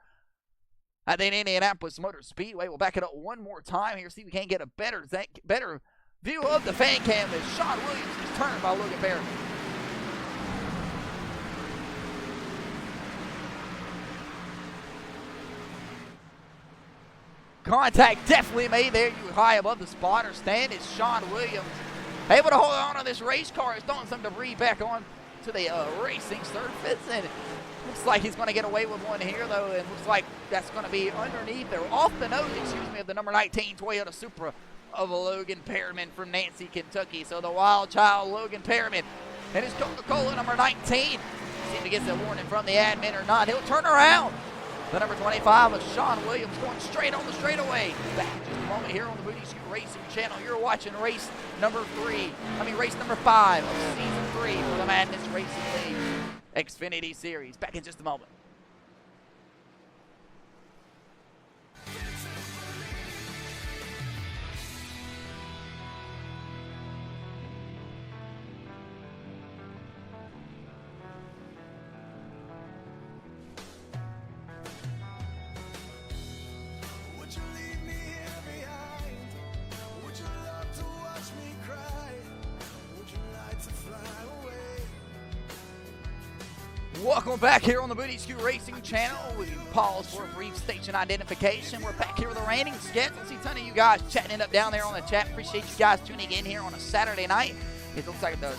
at the Indianapolis Motor Speedway. We'll back it up one more time here, see if we can get a better view of the fan cam as Sean Williams is turned by Logan Perriman. Contact definitely made there. You high above the spotter stand. It's Sean Williams able to hold on to this race car. It's throwing some debris back on to the racing surface, and looks like he's going to get away with one here, though. It looks like that's going to be underneath or off the nose, of the number 19 Toyota Supra of Logan Perriman from Nancy, Kentucky. So the wild child Logan Perriman and his Coca-Cola number 19. See if he gets a warning from the admin or not. He'll turn around. The number 25 of Sean Williams going straight on the straightaway. Back in just a moment here on the Booty Scoot Racing channel. You're watching race number 5 of season 3 for the Madness Racing League Xfinity Series. Back in just a moment. Welcome back here on the Booty Scoot Racing channel. We pause for a brief station identification. We're back here with a raining schedule. See a ton of you guys chatting it up down there on the chat. Appreciate you guys tuning in here on a Saturday night. It looks like the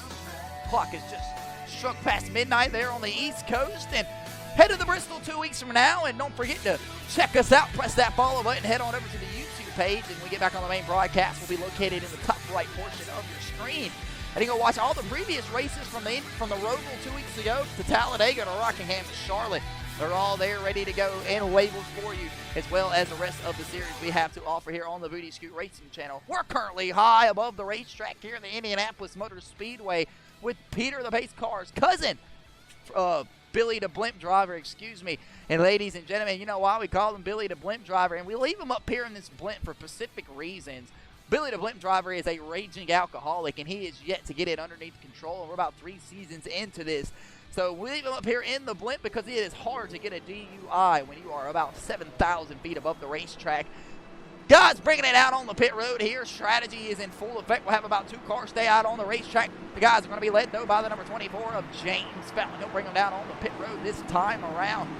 clock is just struck past midnight there on the East Coast. And head to the Bristol 2 weeks from now. And don't forget to check us out. Press that follow button. Head on over to the YouTube page. And when we get back on the main broadcast, we'll be located in the top right portion of your screen. And you can go watch all the previous races from the Roval 2 weeks ago to Talladega to Rockingham to Charlotte. They're all there ready to go and labeled for you, as well as the rest of the series we have to offer here on the Booty Scoot Racing channel. We're currently high above the racetrack here in the Indianapolis Motor Speedway with Peter the Pace Car's cousin, Billy the Blimp Driver, And ladies and gentlemen, you know why we call him Billy the Blimp Driver? And we leave him up here in this blimp for specific reasons. Billy the Blimp Driver is a raging alcoholic, and he is yet to get it underneath control, and we're about 3 seasons into this. So we leave him up here in the blimp because it is hard to get a DUI when you are about 7,000 feet above the racetrack. Guys, bringing it out on the pit road here. Strategy is in full effect. We'll have about 2 cars stay out on the racetrack. The guys are going to be led, though, by the number 24 of James Fountain. He'll bring them down on the pit road this time around.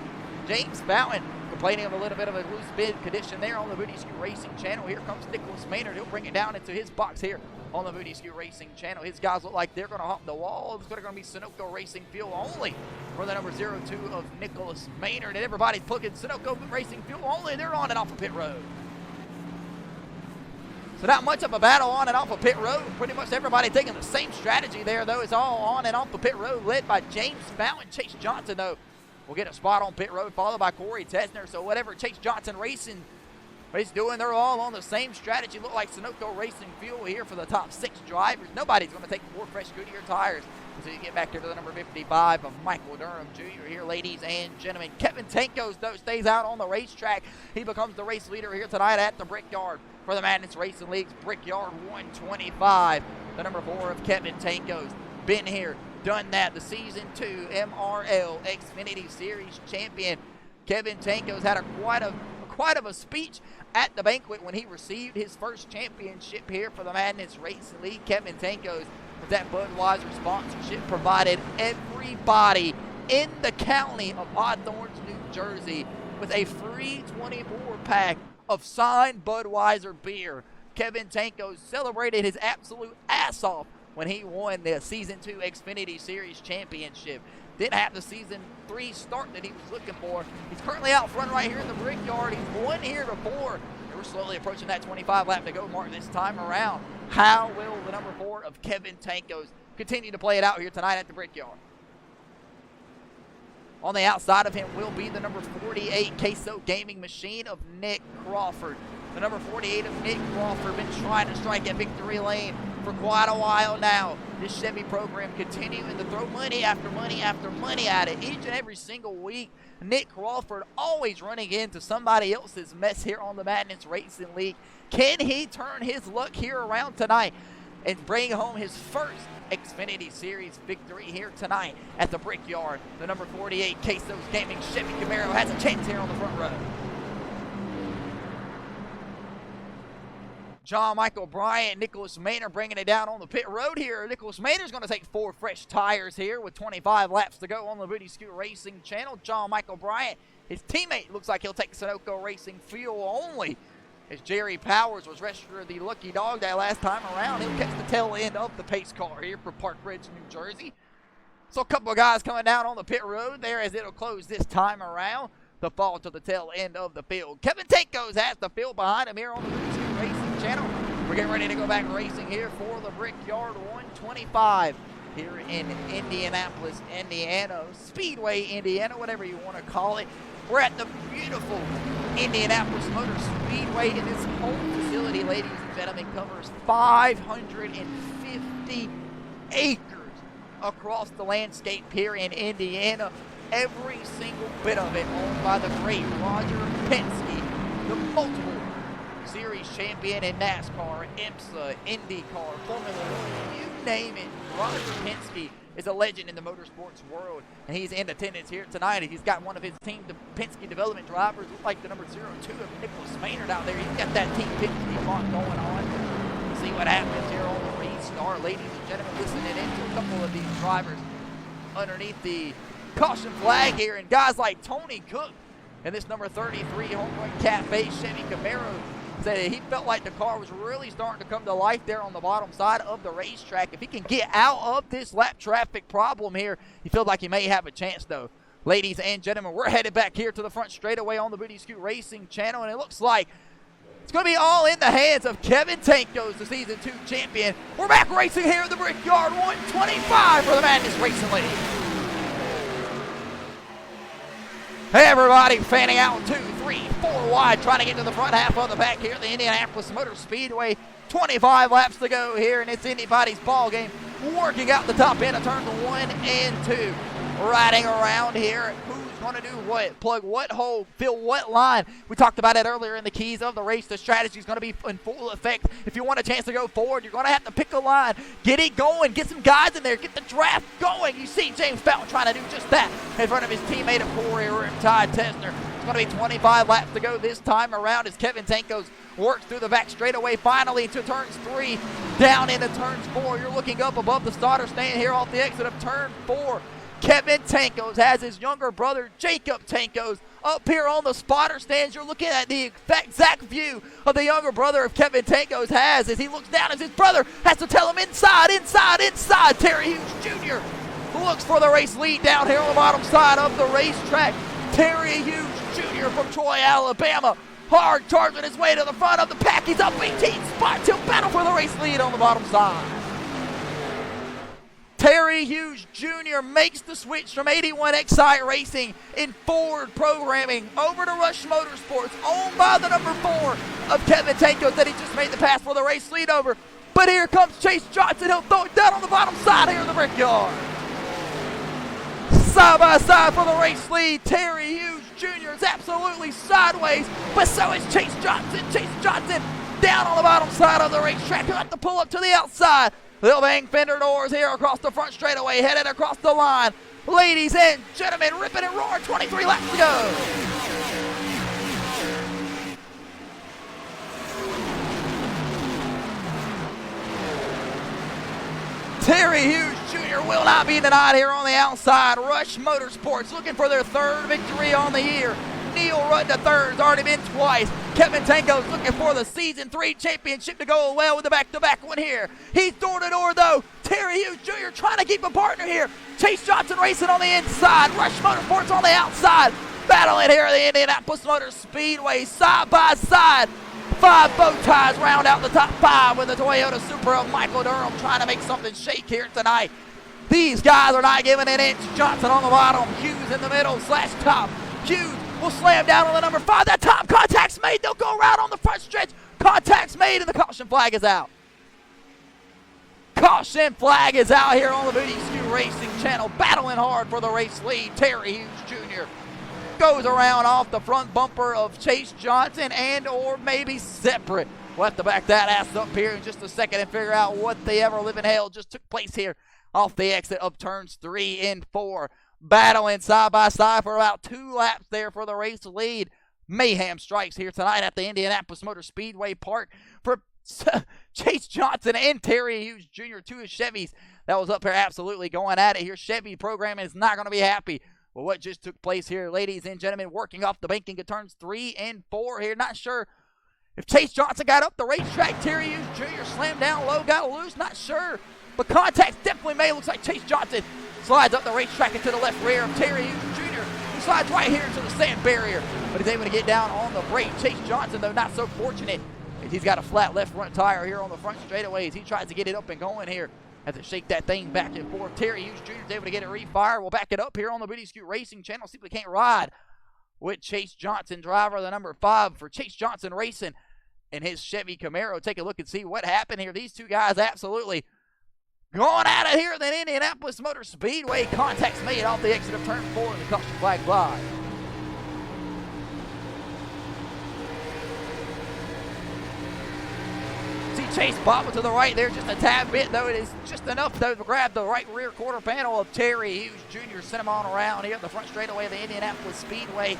James Fountain complaining of a little bit of a loose bid condition there on the Booty Scoot Racing channel. Here comes Nicholas Maynard. He'll bring it down into his box here on the Booty Scoot Racing channel. His guys look like they're going to hop the wall. It's going to be Sunoco Racing fuel only for the number 02 of Nicholas Maynard. And everybody's plugging Sunoco Racing fuel only. They're on and off of pit road. So not much of a battle on and off of pit road. Pretty much everybody taking the same strategy there, though. It's all on and off the pit road, led by James Fountain. Chase Johnson, though, will get a spot on pit road, followed by Corey Tesner. So whatever Chase Johnson Racing is doing, they're all on the same strategy. Look like Sunoco Racing fuel here for the top 6 drivers. Nobody's going to take 4 fresh Goodyear tires until you get back to the number 55 of Michael Durham Jr. here, ladies and gentlemen. Kevin Tankos, though, stays out on the racetrack. He becomes the race leader here tonight at the Brickyard for the Madness Racing League's Brickyard 125. The number 4 of Kevin Tankos. Been here, done that. The Season 2 MRL Xfinity Series champion Kevin Tankos had quite of a speech at the banquet when he received his first championship here for the Madness Racing League. Kevin Tankos, with that Budweiser sponsorship, provided everybody in the county of Hawthorne, New Jersey with a free 24-pack of signed Budweiser beer. Kevin Tankos celebrated his absolute ass off when he won the Season 2 Xfinity Series Championship. Didn't have the Season 3 start that he was looking for. He's currently out front right here in the Brickyard. He's won here before. And we're slowly approaching that 25 lap to go mark this time around. How will the number 4 of Kevin Tankos continue to play it out here tonight at the Brickyard? On the outside of him will be the number 48 Queso Gaming Machine of Nick Crawford. The number 48 of Nick Crawford been trying to strike at victory lane for quite a while now. This Chevy program continuing to throw money after money after money at it each and every single week. Nick Crawford always running into somebody else's mess here on the Madness Racing League. Can he turn his luck here around tonight and bring home his first Xfinity Series victory here tonight at the Brickyard? The number 48 Quesos Gaming Chevy Camaro has a chance here on the front row. John Michael Bryant, Nicholas Maynard bringing it down on the pit road here. Nicholas Maynard's going to take 4 fresh tires here with 25 laps to go on the Booty Scoot Racing channel. John Michael Bryant, his teammate, looks like he'll take Sunoco Racing fuel only as Jerry Powers was registered the lucky dog that last time around. He'll catch the tail end of the pace car here for Park Ridge, New Jersey. So a couple of guys coming down on the pit road there as it'll close this time around to fall to the tail end of the field. Kevin Tankos has the field behind him here on the Speedway Racing channel. We're getting ready to go back racing here for the Brickyard 125 here in Indianapolis, Indiana. Speedway, Indiana, whatever you want to call it. We're at the beautiful Indianapolis Motor Speedway, and this whole facility, ladies and gentlemen, covers 550 acres across the landscape here in Indiana. Every single bit of it owned by the great Roger Penske, the multiple series champion in NASCAR, IMSA, IndyCar, Formula One, you name it. Roger Penske is a legend in the motorsports world, and he's in attendance here tonight. He's got one of his team Penske development drivers, like the number 02 of Nicholas Maynard out there. He's got that Team Penske font going on. We'll see what happens here on the restart. Ladies and gentlemen, listening in to a couple of these drivers underneath the caution flag here, and guys like Tony Cook and this number 33 Home Run Cafe Chevy Camaro said he felt like the car was really starting to come to life there on the bottom side of the racetrack. If he can get out of this lap traffic problem here, he feels like he may have a chance though. Ladies and gentlemen, we're headed back here to the front straightaway on the Booty Scoot Racing channel, and it looks like it's going to be all in the hands of Kevin Tankos, the Season 2 champion. We're back racing here in the Brickyard 125 for the Madness Racing League. Hey everybody, fanning out 2, 3, 4 wide, trying to get to the front half of the back here at the Indianapolis Motor Speedway. 25 laps to go here, and it's anybody's ball game. Working out the top end of turns 1 and 2. Riding around here, who's going to do what? Plug what hole? Fill what line? We talked about it earlier in the keys of the race. The strategy is going to be in full effect. If you want a chance to go forward, you're going to have to pick a line. Get it going. Get some guys in there. Get the draft going. You see James Fountain trying to do just that in front of his teammate of Corey Ty Tesner. It's going to be 25 laps to go this time around as Kevin Tankos works through the back straightaway finally to turns 3, down into turns 4. You're looking up above the starter stand here off the exit of turn 4. Kevin Tankos has his younger brother, Jacob Tankos, up here on the spotter stands. You're looking at the exact view of the younger brother of Kevin Tankos has as he looks down as his brother has to tell him inside. Terry Hughes Jr. looks for the race lead down here on the bottom side of the racetrack. Terry Hughes Jr. from Troy, Alabama, hard charging his way to the front of the pack. He's up 18 spots. He'll battle for the race lead on the bottom side. Terry Hughes Jr. makes the switch from 81 Excite Racing in Ford programming over to Rush Motorsports, owned by the number 4 of Kevin Tankos that he just made the pass for the race lead over. But here comes Chase Johnson. He'll throw it down on the bottom side here in the Brickyard. Side by side for the race lead. Terry Hughes Jr. is absolutely sideways, but so is Chase Johnson. Chase Johnson down on the bottom side of the racetrack. He'll have to pull up to the outside. They'll bang fender doors here across the front straightaway, headed across the line. Ladies and gentlemen, ripping and roaring, 23 laps to go. Terry Hughes Jr. will not be denied here on the outside. Rush Motorsports looking for their 3rd victory on the year. Neil Rudd III's already been twice. Kevin Tankos looking for the Season 3 championship to go well with the back-to-back one here. He's door-to-door, though. Terry Hughes Jr. trying to keep a partner here. Chase Johnson racing on the inside. Rush Motorsports on the outside. Battling here at the Indianapolis Motor Speedway, side by side. 5 bow ties round out the top 5 with the Toyota Supra of Michael Durham trying to make something shake here tonight. These guys are not giving an inch. Johnson on the bottom, Hughes in the middle / top. Hughes will slam down on the number 5. That top contact's made. They'll go around on the front stretch. Contact's made, and the caution flag is out. Caution flag is out here on the Booty Scoot Racing channel. Battling hard for the race lead. Terry Hughes Jr. goes around off the front bumper of Chase Johnson and or maybe separate. We'll have to back that ass up here in just a second and figure out what the ever-living hell just took place here off the exit of turns 3 and 4. Battling side by side for about 2 laps there for the race lead. Mayhem strikes here tonight at the Indianapolis Motor Speedway Park for Chase Johnson and Terry Hughes Jr., 2 of Chevys that was up here absolutely going at it here. Chevy programming is not going to be happy with what just took place here, ladies and gentlemen. Working off the banking of turns 3 and 4 here. Not sure if Chase Johnson got up the racetrack. Terry Hughes Jr. slammed down low, got loose, not sure. But contact's definitely made. Looks like Chase Johnson slides up the racetrack into the left rear of Terry Hughes Jr. He slides right here into the sand barrier, but he's able to get down on the brake. Chase Johnson, though, not so fortunate. He's got a flat left front tire here on the front straightaways. He tries to get it up and going here. Has to shake that thing back and forth. Terry Hughes Jr. is able to get it refired. We'll back it up here on the Booty Scoot Racing channel. Simply can't ride with Chase Johnson, driver the number 5 for Chase Johnson Racing in his Chevy Camaro. Take a look and see what happened here. These two guys absolutely going at it here at the Indianapolis Motor Speedway. Contacts made off the exit of turn 4 and the caution flag flies. See Chase bobbing to the right there just a tad bit, though. It is just enough, though, to grab the right rear quarter panel of Terry Hughes Jr. Send him on around here at the front straightaway of the Indianapolis Speedway.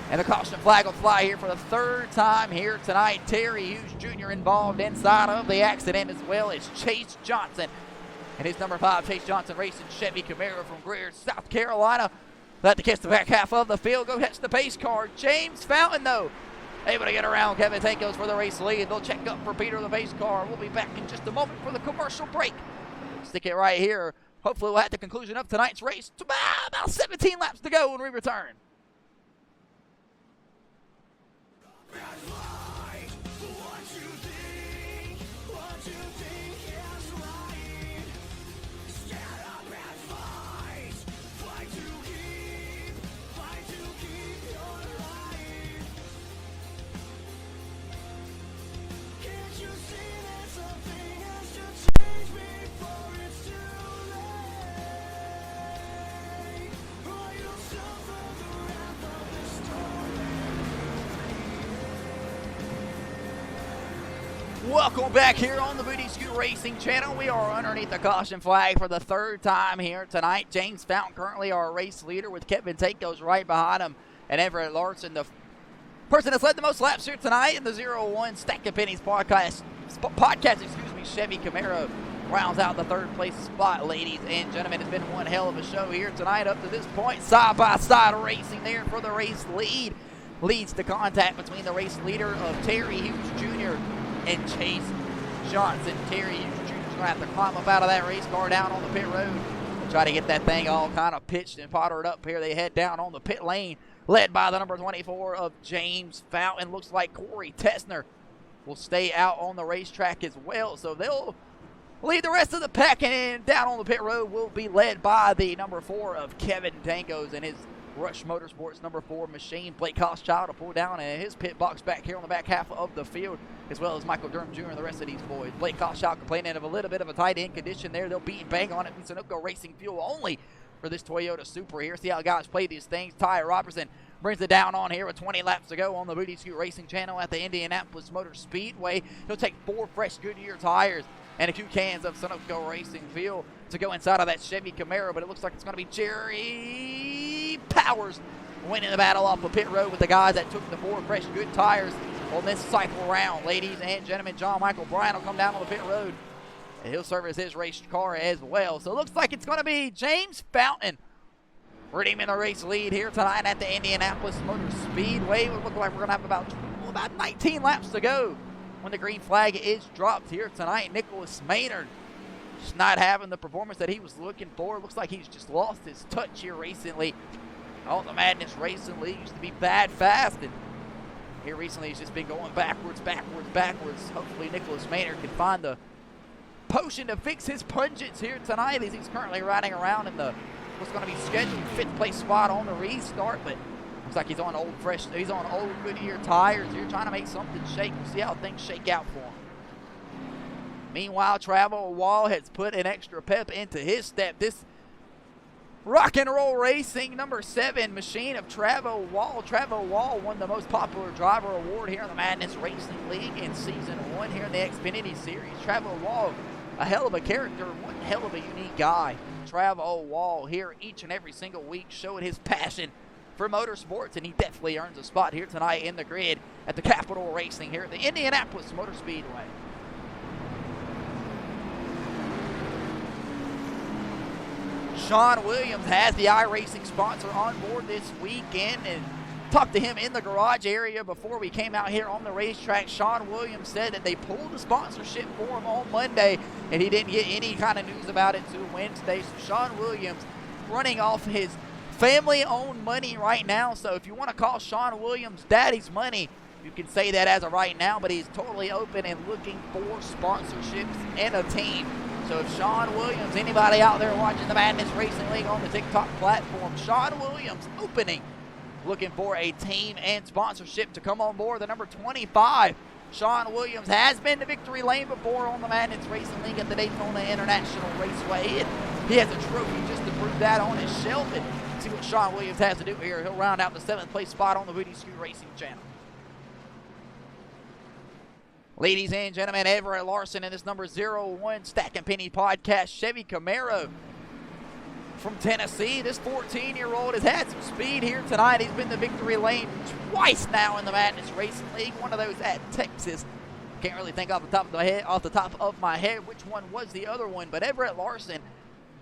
And the caution flag will fly here for the 3rd time here tonight. Terry Hughes Jr. involved inside of the accident as well as Chase Johnson. And his number 5, Chase Johnson Racing Chevy Camaro from Greer, South Carolina. Let to catch the back half of the field. Go catch the pace car. James Fountain, though, able to get around Kevin Tankos for the race lead. They'll check up for Peter, the pace car. We'll be back in just a moment for the commercial break. Stick it right here. Hopefully we'll have the conclusion of tonight's race. About 17 laps to go when we return. Welcome back here on the Booty Scoot Racing channel. We are underneath the caution flag for the 3rd time here tonight. James Fountain currently our race leader with Kevin Tankos right behind him. And Everett Larson, the person that's led the most laps here tonight in the 0-1 Stack of Pennies podcast, Chevy Camaro rounds out the 3rd place spot, ladies and gentlemen. It's been one hell of a show here tonight up to this point. Side-by-side racing there for the race lead. Leads to contact between the race leader of Terry Hughes Jr. and Chase Johnson. Terry Hughes Jr. is going to have to climb up out of that race car down on the pit road and try to get that thing all kind of pitched and pottered up here. They head down on the pit lane, led by the number 24 of James Fountain. Looks like Corey Tessner will stay out on the racetrack as well. So they'll lead the rest of the pack, and down on the pit road will be led by the number 4 of Kevin Tankos and his Rush Motorsports number 4 machine. Blake Hochschild will pull down in his pit box back here on the back half of the field, as well as Michael Durham Jr. and the rest of these boys. Blake Hochschild complaining of a little bit of a tight end condition there. They'll beat and bang on it. And Sunoco Racing fuel only for this Toyota Supra here. See how guys play these things. Ty Robertson brings it down on here with 20 laps to go on the Booty Scoot Racing channel at the Indianapolis Motor Speedway. He'll take 4 fresh Goodyear tires and a few cans of Sunoco Racing fuel to go inside of that Chevy Camaro, but it looks like it's going to be Jerry Powers winning the battle off of pit road with the guys that took the 4 fresh good tires on this cycle round. Ladies and gentlemen, John Michael Bryan will come down on the pit road, and he'll service his race car as well. So it looks like it's going to be James Fountain redeeming the race lead here tonight at the Indianapolis Motor Speedway. It looks like we're going to have about 19 laps to go when the green flag is dropped here tonight. Nicholas Maynard just not having the performance that he was looking for. Looks like he's just lost his touch here recently. All the Madness Racing League used to be bad fast, and here recently he's just been going backwards. Hopefully Nicholas Maynard can find the potion to fix his pungence here tonight, as he's currently riding around in the what's going to be scheduled 5th place spot on the restart, but looks like he's on old Goodyear tires here, trying to make something shake. We'll see how things shake out for him. Meanwhile, Travel Wall has put an extra pep into his step. This Rock and Roll Racing number 7 machine of Travel Wall. Travel Wall won the most popular driver award here in the Madness Racing League in season 1 here in the Xfinity series. Travel Wall, a hell of a character, one hell of a unique guy. Travel Wall here each and every single week, showing his passion for motorsports, and he definitely earns a spot here tonight in the grid at the Capital Racing here at the Indianapolis Motor Speedway. Sean Williams has the iRacing sponsor on board this weekend, and Talked to him in the garage area before we came out here on the racetrack. Sean Williams said that they pulled the sponsorship for him on Monday, and he didn't get any kind of news about it until Wednesday. So Sean Williams running off his family-owned money right now. So if you want to call Sean Williams daddy's money, you can say that as of right now, but he's totally open and looking for sponsorships and a team. So if Sean Williams, anybody out there watching the Madness Racing League on the TikTok platform, Sean Williams opening, looking for a team and sponsorship to come on board. The number 25, Sean Williams, has been to victory lane before on the Madness Racing League at the Daytona International Raceway. He has a trophy just to prove that on his shelf. And see what Sean Williams has to do here. He'll round out the 7th place spot on the Booty Scoot Racing channel. Ladies and gentlemen, Everett Larson in this number 01 Stack and Penny podcast Chevy Camaro from Tennessee. This 14-year-old has had some speed here tonight. He's been to victory lane twice now in the Madness Racing League. One of those at Texas. Can't really think off the top of my head which one was the other one, but Everett Larson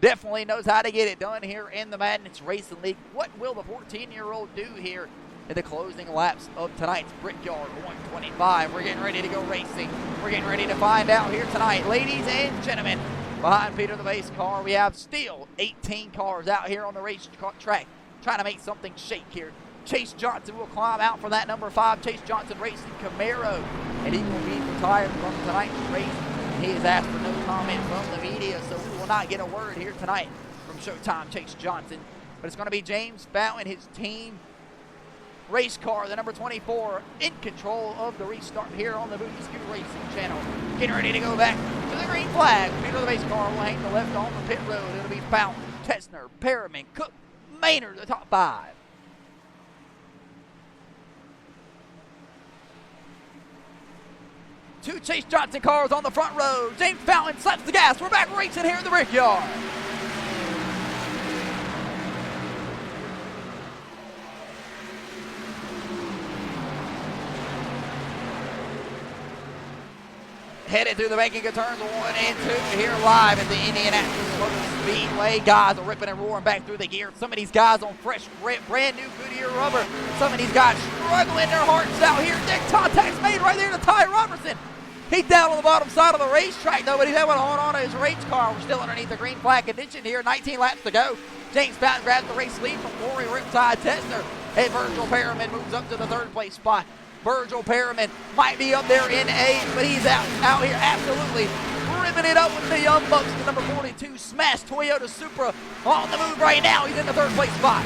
definitely knows how to get it done here in the Madness Racing League. What will the 14-year-old do here in the closing laps of tonight's Brickyard 125? We're getting ready to go racing. We're getting ready to find out here tonight. Ladies and gentlemen, behind Peter the Base car, we have still 18 cars out here on the racetrack trying to make something shake here. Chase Johnson will climb out for that number 5 Chase Johnson Racing Camaro, and he will be retired from tonight's race. He has asked for no comment from the media, so we will not get a word here tonight from Showtime Chase Johnson. But it's going to be James Fountain, his team race car, the number 24, in control of the restart here on the Booty Scoot Racing channel. Getting ready to go back to the green flag. Peter the Base car will hang the left on the pit road. It'll be Fountain, Tessner, Perriman, Cook, Maynard, the top 5. Two Chase Johnson cars on the front row. James Fountain slaps the gas. We're back racing here in the Brickyard. Headed through the banking of turns 1 and 2 here live at the Indianapolis Motor Speedway. Guys are ripping and roaring back through the gear. Some of these guys on fresh, brand new Goodyear rubber. Some of these guys struggling their hearts out here. Neck contact's made right there to Ty Robertson. He's down on the bottom side of the racetrack, though, but he's having on his race car. We're still underneath the green flag condition here. 19 laps to go. James Fountain grabs the race lead from Rory Riptide Tessner. And Virgil Perriman moves up to the 3rd place spot. Virgil Perriman might be up there in age, but he's out here absolutely ripping it up with the Young Bucks. The number 42 Smash Toyota Supra on the move right now. He's in the 3rd place spot.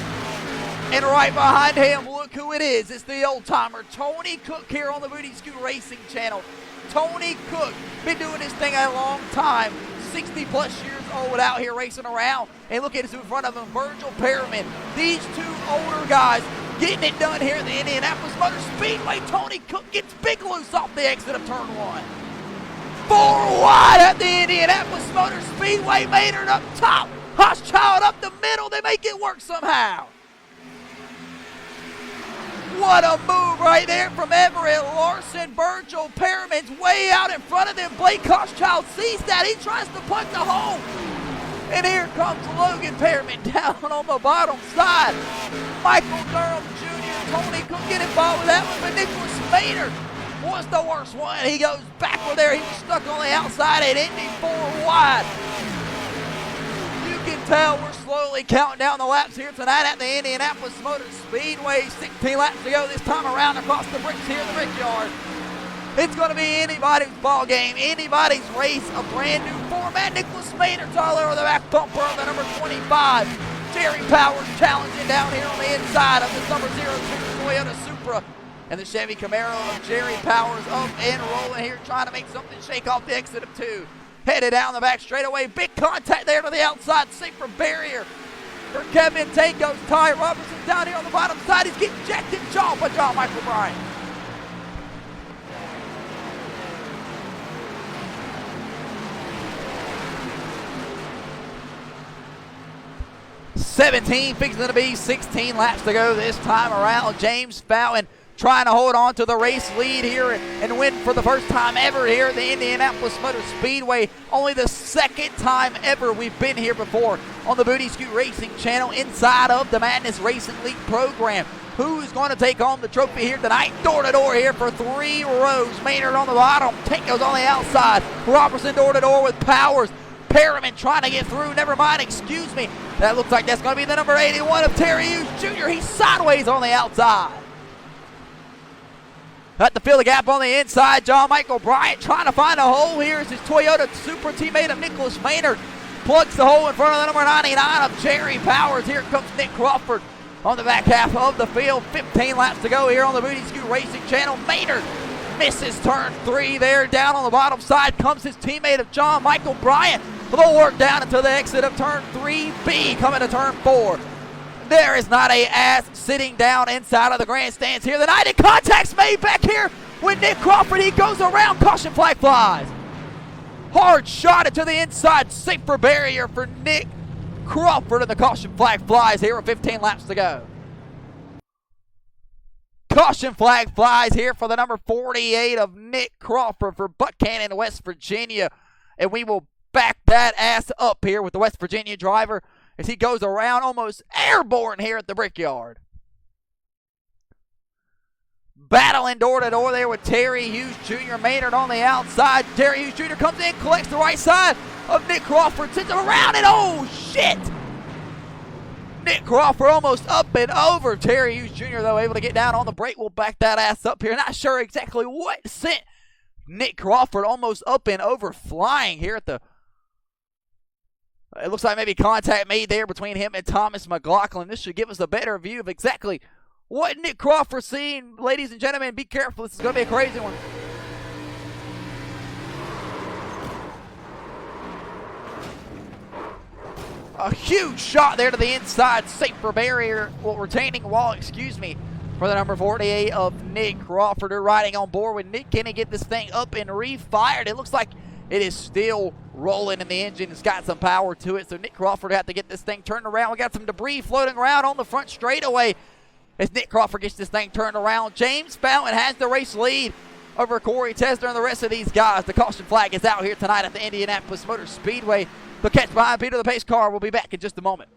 And right behind him, look who it is. It's the old-timer, Tony Cook, here on the Booty Scoot Racing channel. Tony Cook, been doing this thing a long time. 60-plus years old out here racing around. And look at who's in front of him, Virgil Perriman. These two older guys getting it done here in the Indianapolis Motor Speedway. Tony Cook gets big loose off the exit of turn 1. 4 wide at the Indianapolis Motor Speedway. Maynard up top. Hochschild up the middle. They make it work somehow. What a move right there from Everett Larson. Virgil Perriman's way out in front of them. Blake Hochschild sees that. He tries to punt the home. And here comes Logan Perriman down on the bottom side. Michael Durham Jr., Tony Cook get involved with that one, but Nicholas Maynard was the worst one. He goes backward there. He was stuck on the outside at Indy 4 wide. You can tell we're slowly counting down the laps here tonight at the Indianapolis Motor Speedway. 16 laps to go this time around across the bricks here in the Brickyard. It's going to be anybody's ball game, anybody's race, a brand new format. Nicholas Maynard's all over the back bumper of the number 25. Jerry Powers challenging down here on the inside of this number 02 Toyota Supra. And the Chevy Camaro of Jerry Powers up and rolling here, trying to make something shake off the exit of 2. Headed down the back straightaway. Big contact there to the outside, safer barrier for Kevin Tate. Goes Ty Robertson down here on the bottom side. He's getting jacked and jaw by John Michael Bryant. fixing to be 16 laps to go this time around. James Fountain trying to hold on to the race lead here and win for the first time ever here at the Indianapolis Motor Speedway. Only the second time ever we've been here before on the Booty Scoot Racing channel inside of the Madness Racing League program. Who's going to take home the trophy here tonight? Door-to-door here for 3 rows. Maynard on the bottom. Tanko's on the outside. Robertson door-to-door with Powers. Perriman trying to get through. Never mind, excuse me. That looks like that's going to be the number 81 of Terry Hughes Jr. He's sideways on the outside. Got to fill the gap on the inside. John Michael Bryant trying to find a hole here as his Toyota super teammate of Nicholas Maynard plugs the hole in front of the number 99 of Jerry Powers. Here comes Nick Crawford on the back half of the field. 15 laps to go here on the Booty Scoot Racing channel. Maynard misses turn 3 there. Down on the bottom side comes his teammate of John Michael Bryant. They'll work down into the exit of turn 3B, coming to turn 4. There is not a ass sitting down inside of the grandstands here tonight. And contact's made back here with Nick Crawford. He goes around. Caution flag flies. Hard shot into the inside. Safer barrier for Nick Crawford, and the caution flag flies here with 15 laps to go. Caution flag flies here for the number 48 of Nick Crawford for Buchanan, West Virginia. And we will back that ass up here with the West Virginia driver as he goes around, almost airborne here at the Brickyard. Battling door-to-door there with Terry Hughes Jr. Maynard on the outside. Terry Hughes Jr. comes in, collects the right side of Nick Crawford, sends him around, and oh, shit! Nick Crawford almost up and over. Terry Hughes Jr., though, able to get down on the brake. We'll back that ass up here. Not sure exactly what sent Nick Crawford almost up and over, flying here at the... It looks like maybe contact made there between him and Thomas McLaughlin. This should give us a better view of exactly what Nick Crawford's seen. Ladies and gentlemen, be careful. This is going to be a crazy one. A huge shot there to the inside. Safer barrier, well, retaining wall, excuse me, for the number 48 of Nick Crawford. They're riding on board with Nick. Can he get this thing up and refired? It looks like it is still rolling in the engine. It's got some power to it, so Nick Crawford had to get this thing turned around. We got some debris floating around on the front straightaway as Nick Crawford gets this thing turned around. James Fountain has the race lead over Corey Tesler and the rest of these guys. The caution flag is out here tonight at the Indianapolis Motor Speedway. The catch behind Peter the Pace car. We'll be back in just a moment.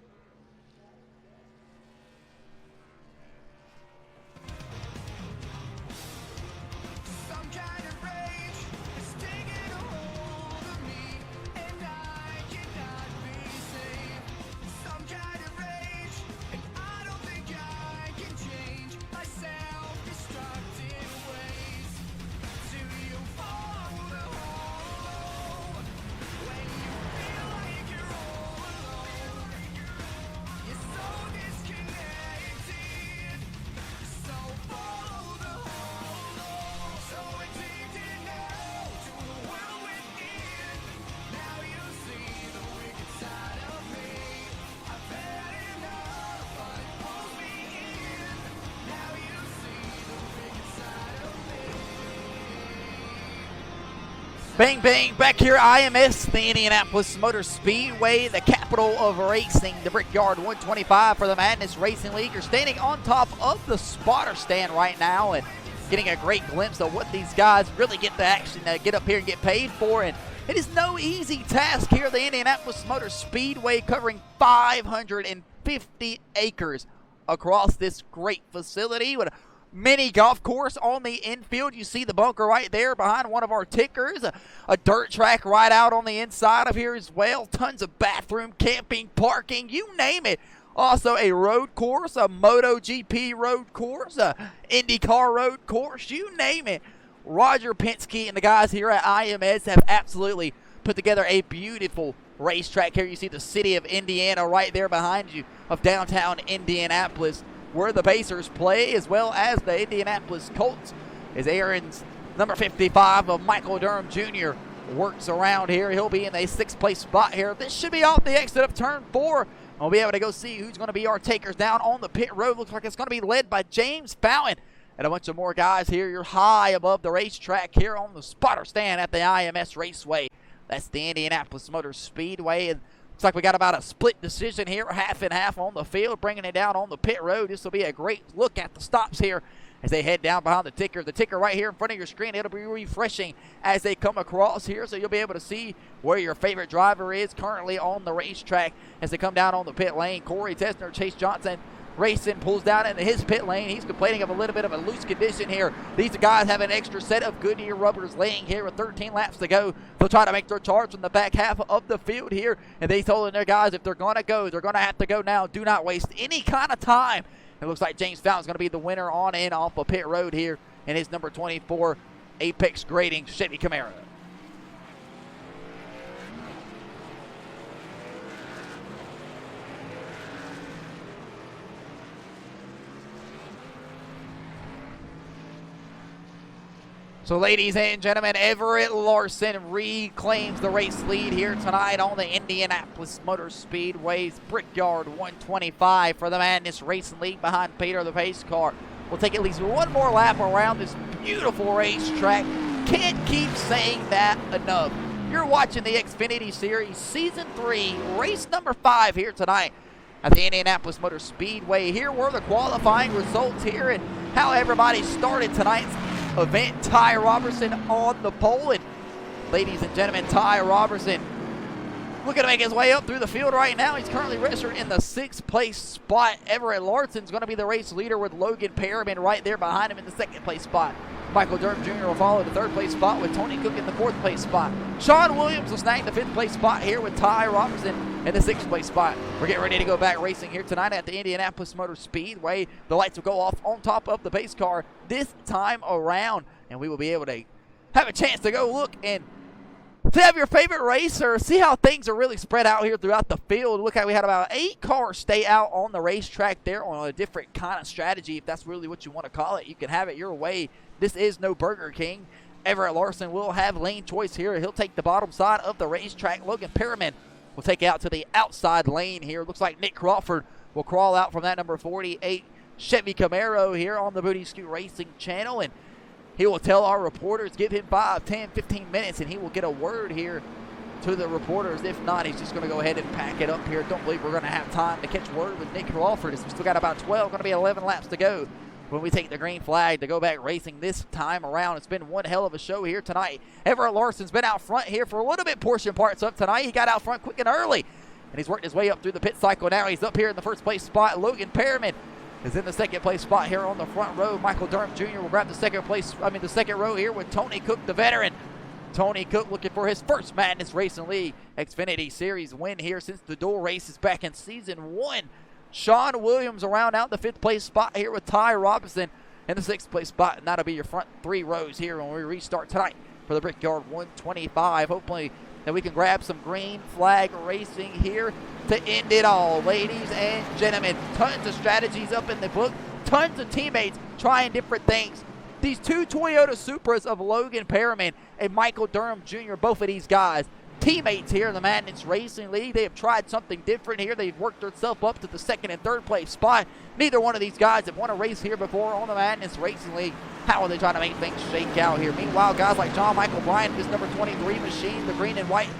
Bang, bang, back here IMS, the Indianapolis Motor Speedway, the capital of racing, the Brickyard 125 for the Madness Racing League. You're standing on top of the spotter stand right now and getting a great glimpse of what these guys really get to actually get up here and get paid for. And it is no easy task here at the Indianapolis Motor Speedway, covering 550 acres across this great facility with a mini golf course on the infield. You see the bunker right there behind one of our tickers. A dirt track right out on the inside of here as well. Tons of bathroom, camping, parking, you name it. Also a road course, a MotoGP road course, a IndyCar road course, you name it. Roger Penske and the guys here at IMS have absolutely put together a beautiful racetrack here. You see the city of Indiana right there behind you of downtown Indianapolis, where the Pacers play, as well as the Indianapolis Colts, as Aaron's number 55 of Michael Durham Jr. works around here. He'll be in a 6th place spot here. This should be off the exit of turn 4. We'll be able to go see who's going to be our takers down on the pit road. Looks like it's going to be led by James Fountain and a bunch of more guys here. You're high above the racetrack here on the spotter stand at the IMS Raceway. That's the Indianapolis Motor Speedway. And Looks like we got about a split decision here, half and half on the field, bringing it down on the pit road. This will be a great look at the stops here as they head down behind the ticker. The ticker right here in front of your screen, it'll be refreshing as they come across here, so you'll be able to see where your favorite driver is currently on the racetrack as they come down on the pit lane. Corey Tesner, Chase Johnson racing, pulls down into his pit lane. He's complaining of a little bit of a loose condition here. These guys have an extra set of Goodyear rubbers laying here with 13 laps to go. They'll try to make their charge from the back half of the field here, and they told their guys if they're going to go, they're going to have to go now. Do not waste any kind of time. It looks like James Fountain's going to be the winner on in off of pit road here in his number 24 Apex Grading Chevy Camaro. So, ladies and gentlemen, Everett Larson reclaims the race lead here tonight on the Indianapolis Motor Speedway's Brickyard 125 for the Madness Racing League behind Peter the Pace car. We'll take at least one more lap around this beautiful racetrack. Can't keep saying that enough. You're watching the Xfinity Series Season 3, race number 5 here tonight at the Indianapolis Motor Speedway. Here were the qualifying results here and how everybody started tonight's event. Ty Robertson on the pole, and ladies and gentlemen, Ty Robertson looking to make his way up through the field right now. He's currently registered in the 6th place spot. Everett Larson's going to be the race leader with Logan Perriman right there behind him in the 2nd place spot. Michael Durham Jr. will follow the 3rd place spot with Tony Cook in the 4th place spot. Sean Williams will snag the 5th place spot here with Ty Robertson in the 6th place spot. We're getting ready to go back racing here tonight at the Indianapolis Motor Speedway. The lights will go off on top of the pace car this time around, and we will be able to have a chance to go look and to have your favorite racer, see how things are really spread out here throughout the field. Look how we had about 8 cars stay out on the racetrack there on a different kind of strategy, if that's really what you want to call it. You can have it your way. This is no Burger King. Everett Larson will have lane choice here. He'll take the bottom side of the racetrack. Logan Perriman will take it out to the outside lane here. Looks like Nick Crawford will crawl out from that number 48 Chevy Camaro here on the Booty Scoot Racing channel, and he will tell our reporters, give him 5, 10, 15 minutes, and he will get a word here to the reporters. If not, he's just going to go ahead and pack it up here. Don't believe we're going to have time to catch word with Nick Crawford, as we still got about 12, going to be 11 laps to go when we take the green flag to go back racing this time around. It's been one hell of a show here tonight. Everett Larson's been out front here for a little bit portion parts of tonight. He got out front quick and early, and he's worked his way up through the pit cycle. Now he's up here in the 1st place spot. Logan Perriman is in the 2nd place spot here on the front row. Michael Durham Jr. will grab the 2nd row here with Tony Cook, the veteran. Tony Cook looking for his first Madness Racing League Xfinity Series win here since the dual races back in Season 1. Sean Williams around out the 5th place spot here with Ty Robinson in the 6th place spot, and that'll be your front 3 rows here when we restart tonight for the Brickyard 125. Hopefully that we can grab some green flag racing here to end it all. Ladies and gentlemen, tons of strategies up in the book, tons of teammates trying different things. These 2 Toyota Supras of Logan Perriman and Michael Durham Jr., both of these guys, teammates here in the Madness Racing League. They have tried something different here. They've worked themselves up to the 2nd and 3rd place spot. Neither one of these guys have won a race here before on the Madness Racing League. How are they trying to make things shake out here? Meanwhile, guys like John Michael Bryant, this number 23 machine, the green and white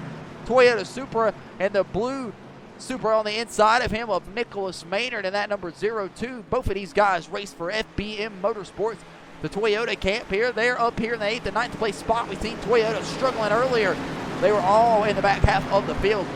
Toyota Supra, and the blue Supra on the inside of him of Nicholas Maynard, and that number 02. Both of these guys race for FBM Motorsports, the Toyota camp here. They're up here in the 8th and 9th place spot. We've seen Toyota struggling earlier. They were all in the back half of the field.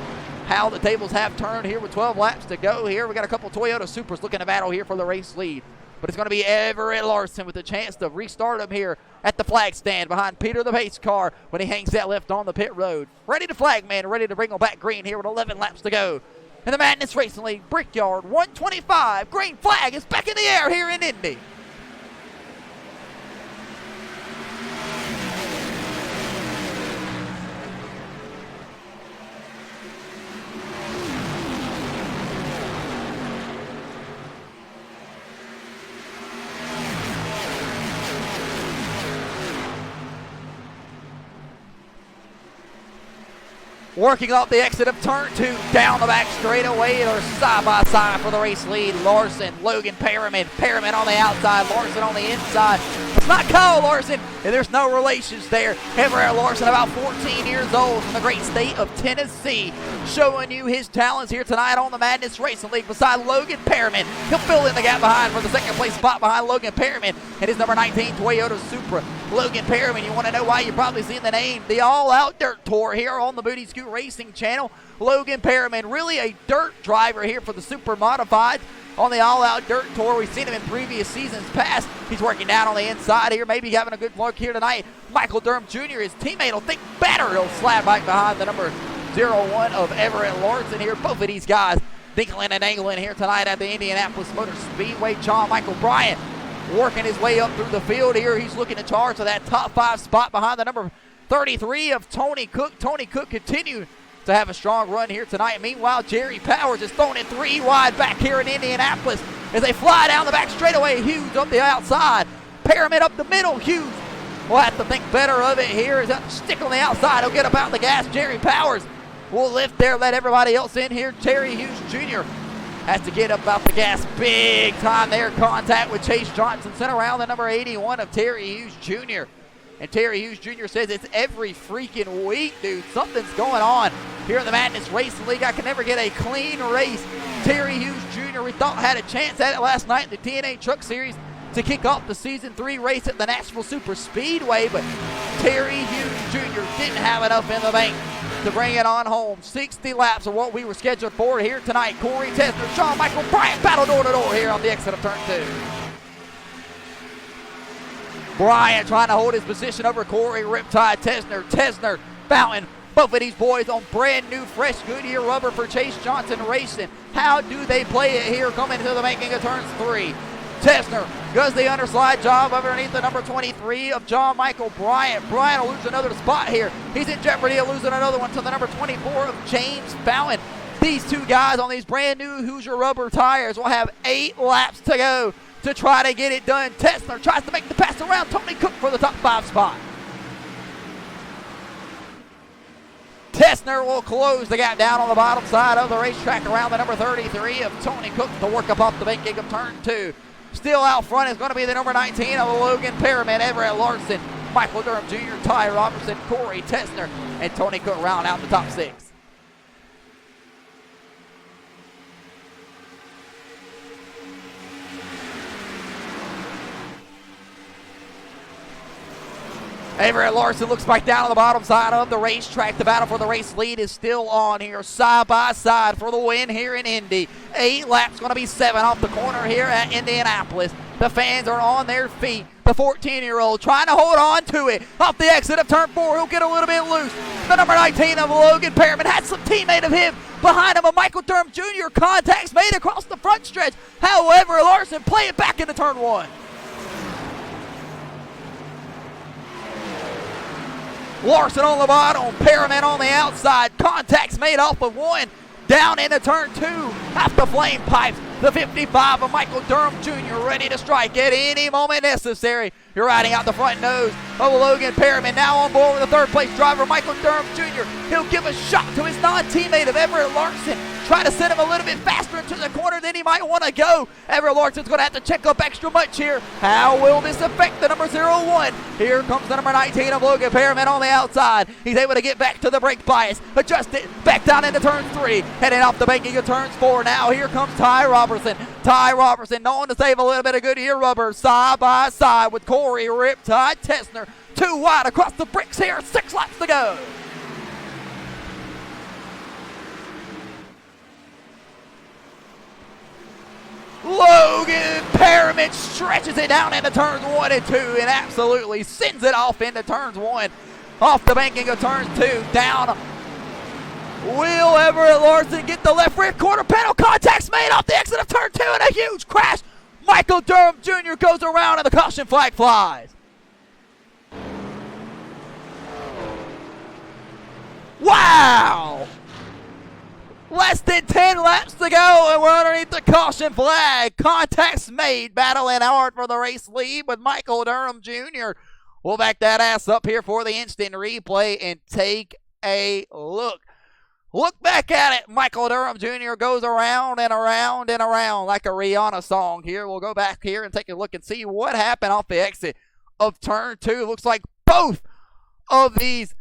How the tables have turned here with 12 laps to go here. We got a couple Toyota Supras looking to battle here for the race lead. But it's going to be Everett Larson with a chance to restart him here at the flag stand behind Peter the Pace car when he hangs that left on the pit road. Ready to flag, man, ready to bring him back green here with 11 laps to go. In the Madness Racing League Brickyard 125, green flag is back in the air here in Indy. Working off the exit of turn 2, down the back straightaway. They're side by side for the race lead. Larson, Logan Perriman. Perriman on the outside, Larson on the inside. It's not Kyle Larson, and there's no relations there. Everett Larson, about 14 years old, from the great state of Tennessee, showing you his talents here tonight on the Madness Racing League beside Logan Perriman. He'll fill in the gap behind for the second place spot behind Logan Perriman and his number 19 Toyota Supra. Logan Perriman, you want to know why? You're probably seeing the name, the All Out Dirt Tour here on the Booty Scoot Racing channel. Logan Perriman, really a dirt driver here for the Super Modified on the All Out Dirt Tour. We've seen him in previous seasons past. He's working down on the inside here, maybe having a good look here tonight. Michael Durham Jr., his teammate, will think better. He'll slap back behind the number 01 of Everett Larson here. Both of these guys dinkling and dangling here tonight at the Indianapolis Motor Speedway. John Michael Bryant working his way up through the field here. He's looking to charge for that top 5 spot behind the number 33 of Tony Cook. Tony Cook continued to have a strong run here tonight. Meanwhile, Jerry Powers is throwing it 3 wide back here in Indianapolis as they fly down the back straightaway. Hughes up the outside. Perriman up the middle. Hughes will have to think better of it here. He's got to stick on the outside. He'll get up out the gas. Jerry Powers will lift there, let everybody else in here. Terry Hughes Jr. has to get up out the gas big time there. Contact with Chase Johnson. Sent around the number 81 of Terry Hughes Jr. And Terry Hughes Jr. says it's every freaking week, dude. Something's going on here in the Madness Racing League. I can never get a clean race. Terry Hughes Jr. we thought had a chance at it last night in the TNA Truck Series to kick off the Season 3 race at the Nashville Super Speedway, but Terry Hughes Jr. didn't have enough in the bank to bring it on home. 60 laps of what we were scheduled for here tonight. Corey Tesner, John Michael Bryant battle door to door here on the exit of turn 2. Bryant trying to hold his position over Corey Riptide Tesner. Tesner bouncing both of these boys on brand new fresh Goodyear rubber for Chase Johnson Racing. How do they play it here coming into the making of turns 3? Tesner does the underslide job underneath the number 23 of John Michael Bryant. Bryant will lose another spot here. He's in jeopardy of losing another one to the number 24 of James Bowen. These two guys on these brand new Hoosier rubber tires will have 8 laps to go to try to get it done. Tesner tries to make the pass around Tony Cook for the top 5 spot. Tesner will close the gap down on the bottom side of the racetrack around the number 33 of Tony Cook to work up off the banking of turn 2. Still out front is going to be the number 19 of Logan Perriman, Everett Larson, Michael Durham Jr., Ty Robertson, Corey Tesner, and Tony Cook round out the top 6. Everett Larson looks back down on the bottom side of the racetrack. The battle for the race lead is still on here, side by side for the win here in Indy. 8 laps, going to be 7 off the corner here at Indianapolis. The fans are on their feet. The 14-year-old trying to hold on to it. Off the exit of turn 4, he'll get a little bit loose. The number 19 of Logan Perriman had some teammate of him behind him. A Michael Durham Jr. contacts made across the front stretch. However, Larson play it back into turn 1. Larson on the bottom, Perriman on the outside. Contacts made off of 1. Down into turn 2. Half the flame pipes. The 55 of Michael Durham Jr. ready to strike at any moment necessary. You're riding out the front nose of Logan Perriman. Now on board with the 3rd place driver, Michael Durham Jr. He'll give a shot to his non-teammate of Everett Larson. Try to send him a little bit faster into the corner than he might want to go. Everett Larson's going to have to check up extra much here. How will this affect the number 01? Here comes the number 19 of Logan Perriman on the outside. He's able to get back to the brake bias. Adjust it back down into turn 3. Heading off the banking of turns 4. Now here comes Ty Robertson. Ty Robertson known to save a little bit of Goodyear rubber side by side with Corey Riptide Tesner. 2 wide across the bricks here. 6 laps to go. Logan Perriman stretches it down into turns 1 and 2 and absolutely sends it off into turns 1. Off the banking of turns 2. Down. Will Everett Larson get the left rear quarter panel? Contacts made off the exit of turn 2 and a huge crash. Michael Durham Jr. goes around and the caution flag flies. Wow! Less than 10 laps to go, and we're underneath the caution flag. Contacts made, battling hard for the race lead with Michael Durham Jr. We'll back that ass up here for the instant replay and take a look. Look back at it. Michael Durham Jr. goes around and around and around like a Rihanna song here. We'll go back here and take a look and see what happened off the exit of turn 2. Looks like both of these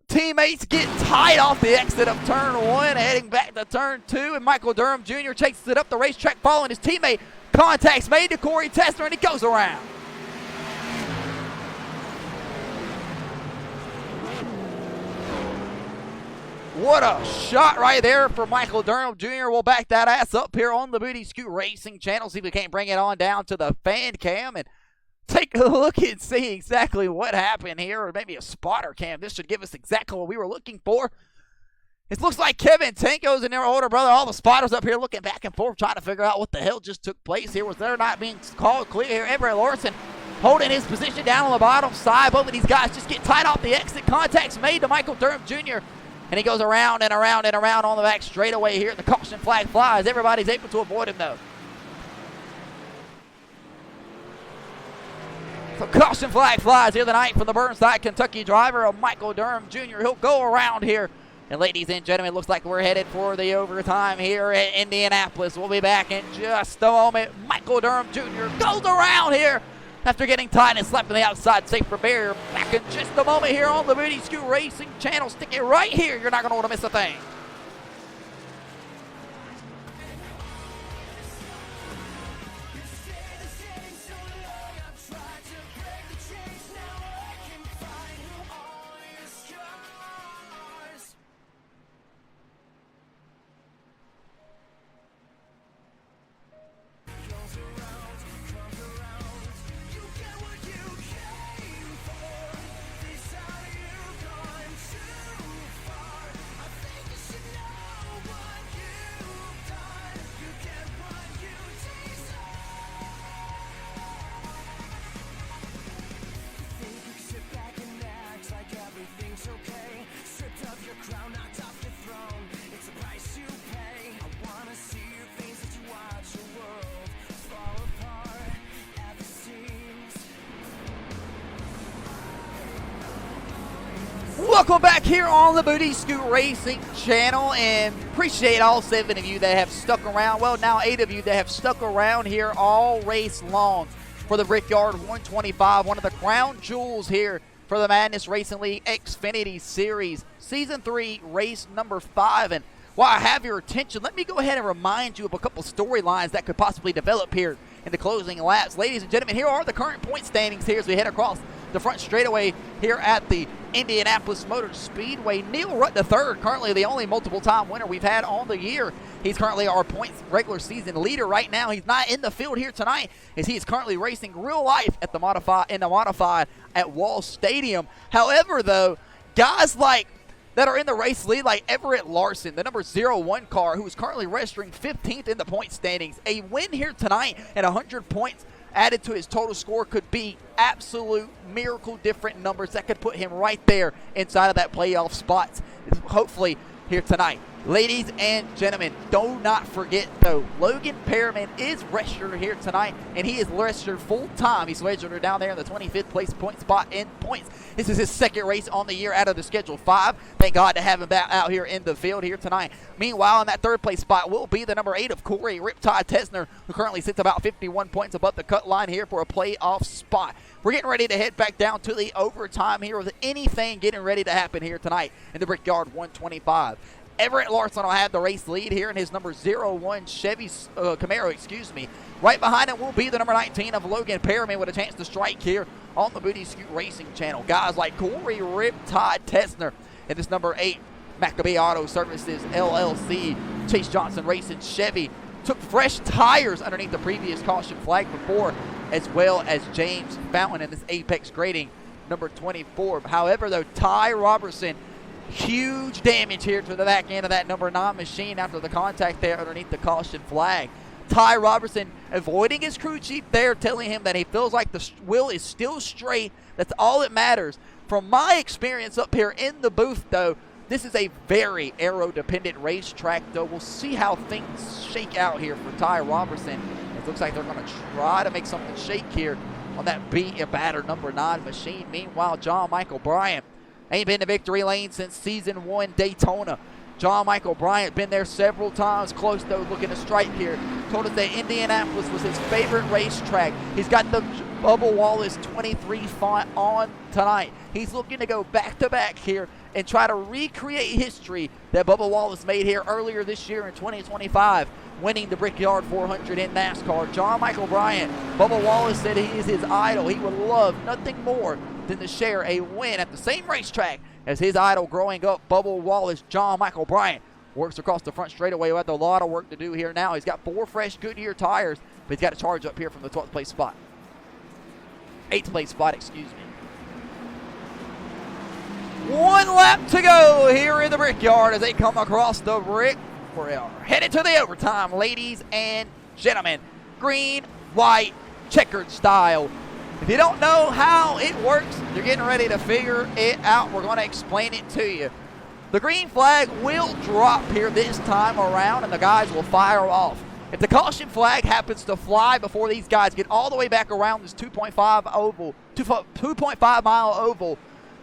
teammates get tight off the exit of turn 1, heading back to turn 2, and Michael Durham Jr. takes it up the racetrack following his teammate. Contact's made to Corey Tessner, and he goes around. What a shot right there for Michael Durham Jr. We'll back that ass up here on the Booty Scoot Racing channel. See if we can't bring it on down to the fan cam and take a look and see exactly what happened here, or maybe a spotter cam. This should give us exactly what we were looking for. It looks like Kevin Tanko's and their older brother, all the spotters up here looking back and forth, trying to figure out what the hell just took place here. Was there not being called clear here? Everett Larson holding his position down on the bottom side. Both of these guys just get tight off the exit. Contact's made to Michael Durham Jr., and he goes around and around and around on the back straightaway here. The caution flag flies. Everybody's able to avoid him, though. So caution flag flies here tonight from the Burnside, Kentucky driver of Michael Durham Jr. He'll go around here. And ladies and gentlemen, it looks like we're headed for the overtime here at Indianapolis. We'll be back in just a moment. Michael Durham Jr. goes around here after getting tight and slapping the outside safer barrier. Back in just a moment here on the Booty Scoot Racing channel. Stick it right here. You're not going to want to miss a thing. Welcome back here on the Booty Scoot Racing channel, and appreciate all 7 of you that have stuck around. Well, now 8 of you that have stuck around here all race long for the Brickyard 125, one of the crown jewels here for the Madness Racing League Xfinity Series, Season 3, race number 5. And while I have your attention, let me go ahead and remind you of a couple storylines that could possibly develop here in the closing laps. Ladies and gentlemen, here are the current point standings here as we head across the front straightaway here at the Indianapolis Motor Speedway. Neil Rutt III, currently the only multiple-time winner we've had on the year. He's currently our points regular season leader right now. He's not in the field here tonight as he is currently racing real life at the modified at Wall Stadium. However, though, guys that are in the race lead, like Everett Larson, the number 01 car, who is currently registering 15th in the point standings. A win here tonight at 100 points added to his total score could be absolute miracle different numbers that could put him right there inside of that playoff spots, hopefully here tonight. Ladies and gentlemen, do not forget, though, Logan Perriman is registered here tonight, and he is registered full-time. He's registered down there in the 25th place point spot in points. This is his second race on the year out of the Schedule 5. Thank God to have him back out here in the field here tonight. Meanwhile, in that third place spot will be the number 8 of Corey Riptide Tessner, who currently sits about 51 points above the cut line here for a playoff spot. We're getting ready to head back down to the overtime here with anything getting ready to happen here tonight in the Brickyard 125. Everett Larson will have the race lead here in his number 01 Chevy Camaro, Right behind him will be the number 19 of Logan Perriman with a chance to strike here on the Booty Scoot Racing channel. Guys like Corey Riptide Tessner and this number 8 Maccabee Auto Services LLC Chase Johnson Racing Chevy took fresh tires underneath the previous caution flag before, as well as James Fountain in this Apex Grading number 24. However, though, Ty Robertson, huge damage here to the back end of that number 9 machine after the contact there underneath the caution flag. Ty Robertson avoiding his crew chief there, telling him that he feels like the wheel is still straight. That's all that matters. From my experience up here in the booth, though, this is a very aero-dependent racetrack, though. We'll see how things shake out here for Ty Robertson. It looks like they're going to try to make something shake here on that battered number 9 machine. Meanwhile, John Michael Bryant Ain't been to victory lane since season 1 Daytona. John Michael Bryant been there several times, close though, looking to strike here. Told us that Indianapolis was his favorite racetrack. He's got the Bubba Wallace 23 font on tonight. He's looking to go back-to-back here and try to recreate history that Bubba Wallace made here earlier this year in 2025, winning the Brickyard 400 in NASCAR. John Michael Bryant, Bubba Wallace said he is his idol. He would love nothing more than to share a win at the same racetrack as his idol growing up, Bubba Wallace. John Michael Bryant works across the front straightaway. He'll have a lot of work to do here now. He's got 4 fresh Goodyear tires, but he's got to charge up here from the 12th place spot. 8th place spot, excuse me. 1 lap to go here in the Brickyard as they come across the brick. We're headed to the overtime, ladies and gentlemen. Green, white, checkered style. If you don't know how it works, you're getting ready to figure it out. We're going to explain it to you. The green flag will drop here this time around, and the guys will fire off. If the caution flag happens to fly before these guys get all the way back around this 2.5 mile oval,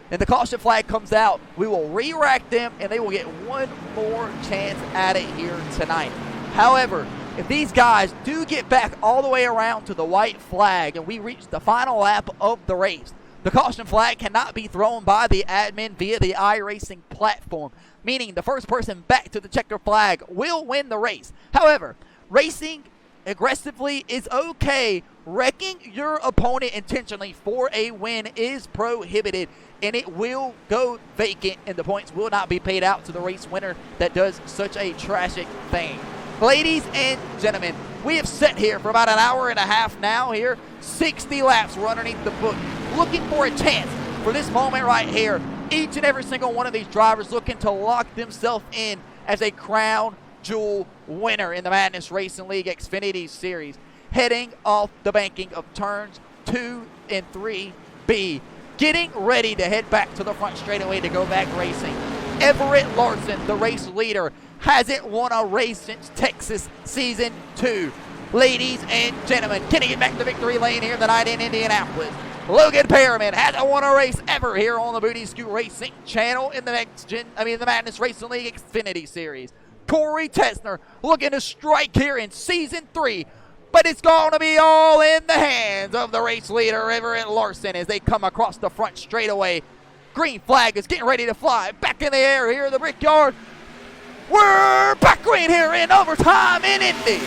and the caution flag comes out, we will re-rack them, and they will get one more chance at it here tonight. However, if these guys do get back all the way around to the white flag and we reach the final lap of the race, the caution flag cannot be thrown by the admin via the iRacing platform, meaning the first person back to the checker flag will win the race. However, racing aggressively is okay. Wrecking your opponent intentionally for a win is prohibited, and it will go vacant, and the points will not be paid out to the race winner that does such a tragic thing. Ladies and gentlemen, we have sat here for about an hour and a half now here. 60 laps we're underneath the book, looking for a chance for this moment right here. Each and every single one of these drivers looking to lock themselves in as a crown jewel winner in the Madness Racing League Xfinity Series. Heading off the banking of turns 2 and 3B. Getting ready to head back to the front straightaway to go back racing. Everett Larson, the race leader, hasn't won a race since Texas Season 2. Ladies and gentlemen, can he get back to victory lane here tonight in Indianapolis? Logan Perriman hasn't won a race ever here on the Booty Scoot Racing channel in the the Madness Racing League Xfinity Series. Corey Tesner looking to strike here in Season 3, but it's going to be all in the hands of the race leader, Everett Larson, as they come across the front straightaway. Green flag is getting ready to fly back in the air here in the Brickyard. We're back green here in overtime in Indy.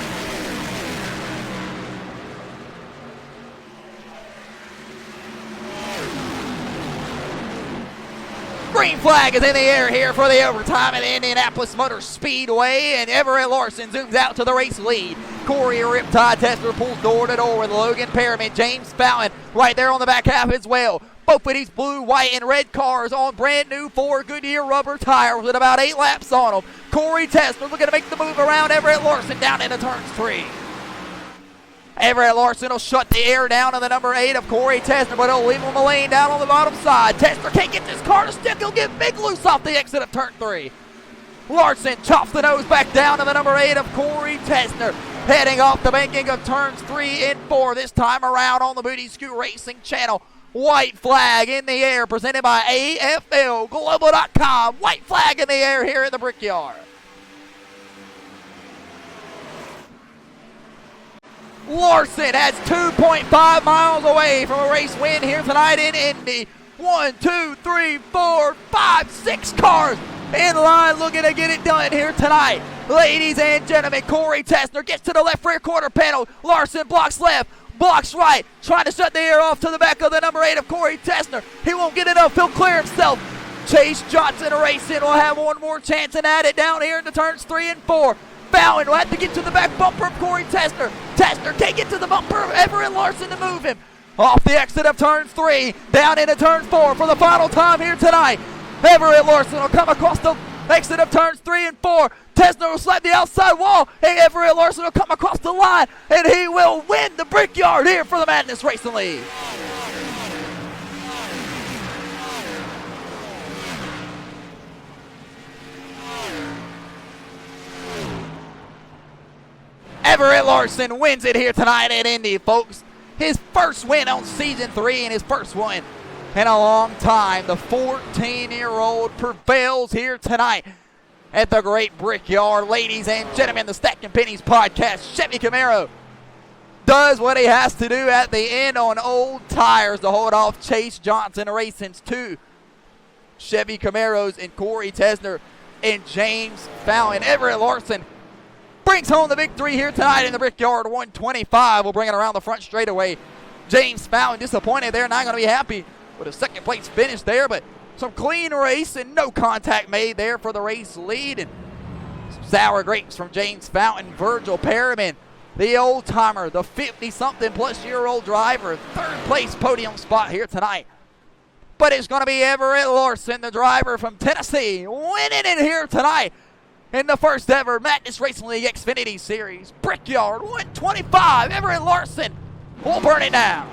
Green flag is in the air here for the overtime at the Indianapolis Motor Speedway, and Everett Larson zooms out to the race lead. Corey Riptide Tester pulls door to door with Logan Perriman. James Fountain right there on the back half as well. Both of these blue, white, and red cars on brand new 4 Goodyear rubber tires with about 8 laps on them. Corey Tester looking to make the move around Everett Larson down into turns 3. Everett Larson will shut the air down on the number 8 of Corey Tester, but he'll leave him a lane down on the bottom side. Tester can't get this car to stick. He'll get big loose off the exit of turn 3. Larson chops the nose back down to the number 8 of Corey Tester, heading off the banking of turns 3 and 4 this time around on the Booty Scoot Racing channel. White flag in the air presented by AFLglobal.com. White flag in the air here in the Brickyard. Larson has 2.5 miles away from a race win here tonight in Indy. 1, 2, 3, 4, 5, 6 cars in line looking to get it done here tonight. Ladies and gentlemen, Corey Tester gets to the left rear quarter panel. Larson blocks left, blocks right, trying to shut the air off to the back of the number 8 of Corey Tester. He won't get enough. He'll clear himself. Chase Johnson racing will have one more chance and add it down here into turns 3 and 4. Fountain will have to get to the back bumper of Corey Tester. Tester can't get to the bumper of Everett Larson to move him. Off the exit of turn 3, down into turn 4 for the final time here tonight. Everett Larson will come across the exit of turns 3 and 4. Tester will slide the outside wall, and Everett Larson will come across the line, and he will win the Brickyard here for the Madness Racing League. Everett Larson wins it here tonight at Indy, folks. His first win on Season 3 and his first one in a long time. The 14-year-old prevails here tonight at the great Brickyard. Ladies and gentlemen, the Stacking Pennies podcast, Chevy Camaro does what he has to do at the end on old tires to hold off Chase Johnson Racing's two Chevy Camaros and Corey Tesner and James Fountain. Everett Larson brings home the victory here tonight in the Brickyard. 125 will bring it around the front straightaway. James Fountain disappointed there, not going to be happy with a second place finish there, but some clean race and no contact made there for the race lead. And some sour grapes from James Fountain. Virgil Perriman, the old timer, the 50-something plus year old driver, third place podium spot here tonight. But it's going to be Everett Larson, the driver from Tennessee, winning it here tonight in the first ever Madness Racing League Xfinity Series. Brickyard 125, Everett Larson will burn it down.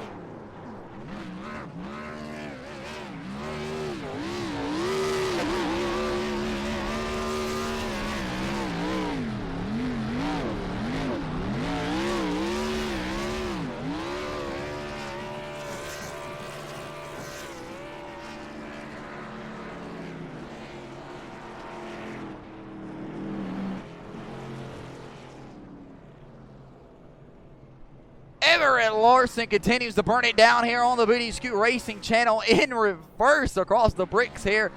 Everett Larson continues to burn it down here on the Booty Scoot Racing channel in reverse across the bricks here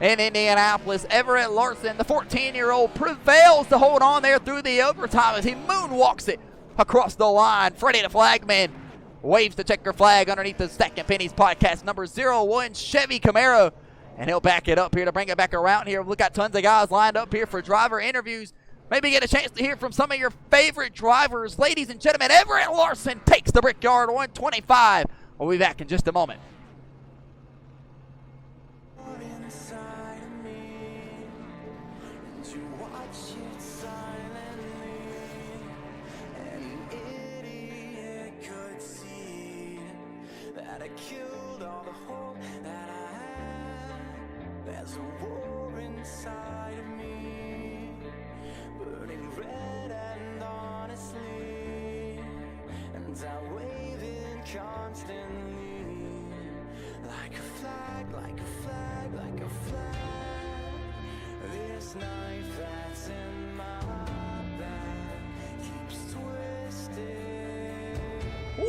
in Indianapolis. Everett Larson, the 14-year-old, prevails to hold on there through the overtime as he moonwalks it across the line. Freddie the flagman waves the checker flag underneath the Stacking Pennies podcast number 01 Chevy Camaro, and he'll back it up here to bring it back around here. We've got tons of guys lined up here for driver interviews. Maybe get a chance to hear from some of your favorite drivers. Ladies and gentlemen, Everett Larson takes the Brickyard 125. We'll be back in just a moment.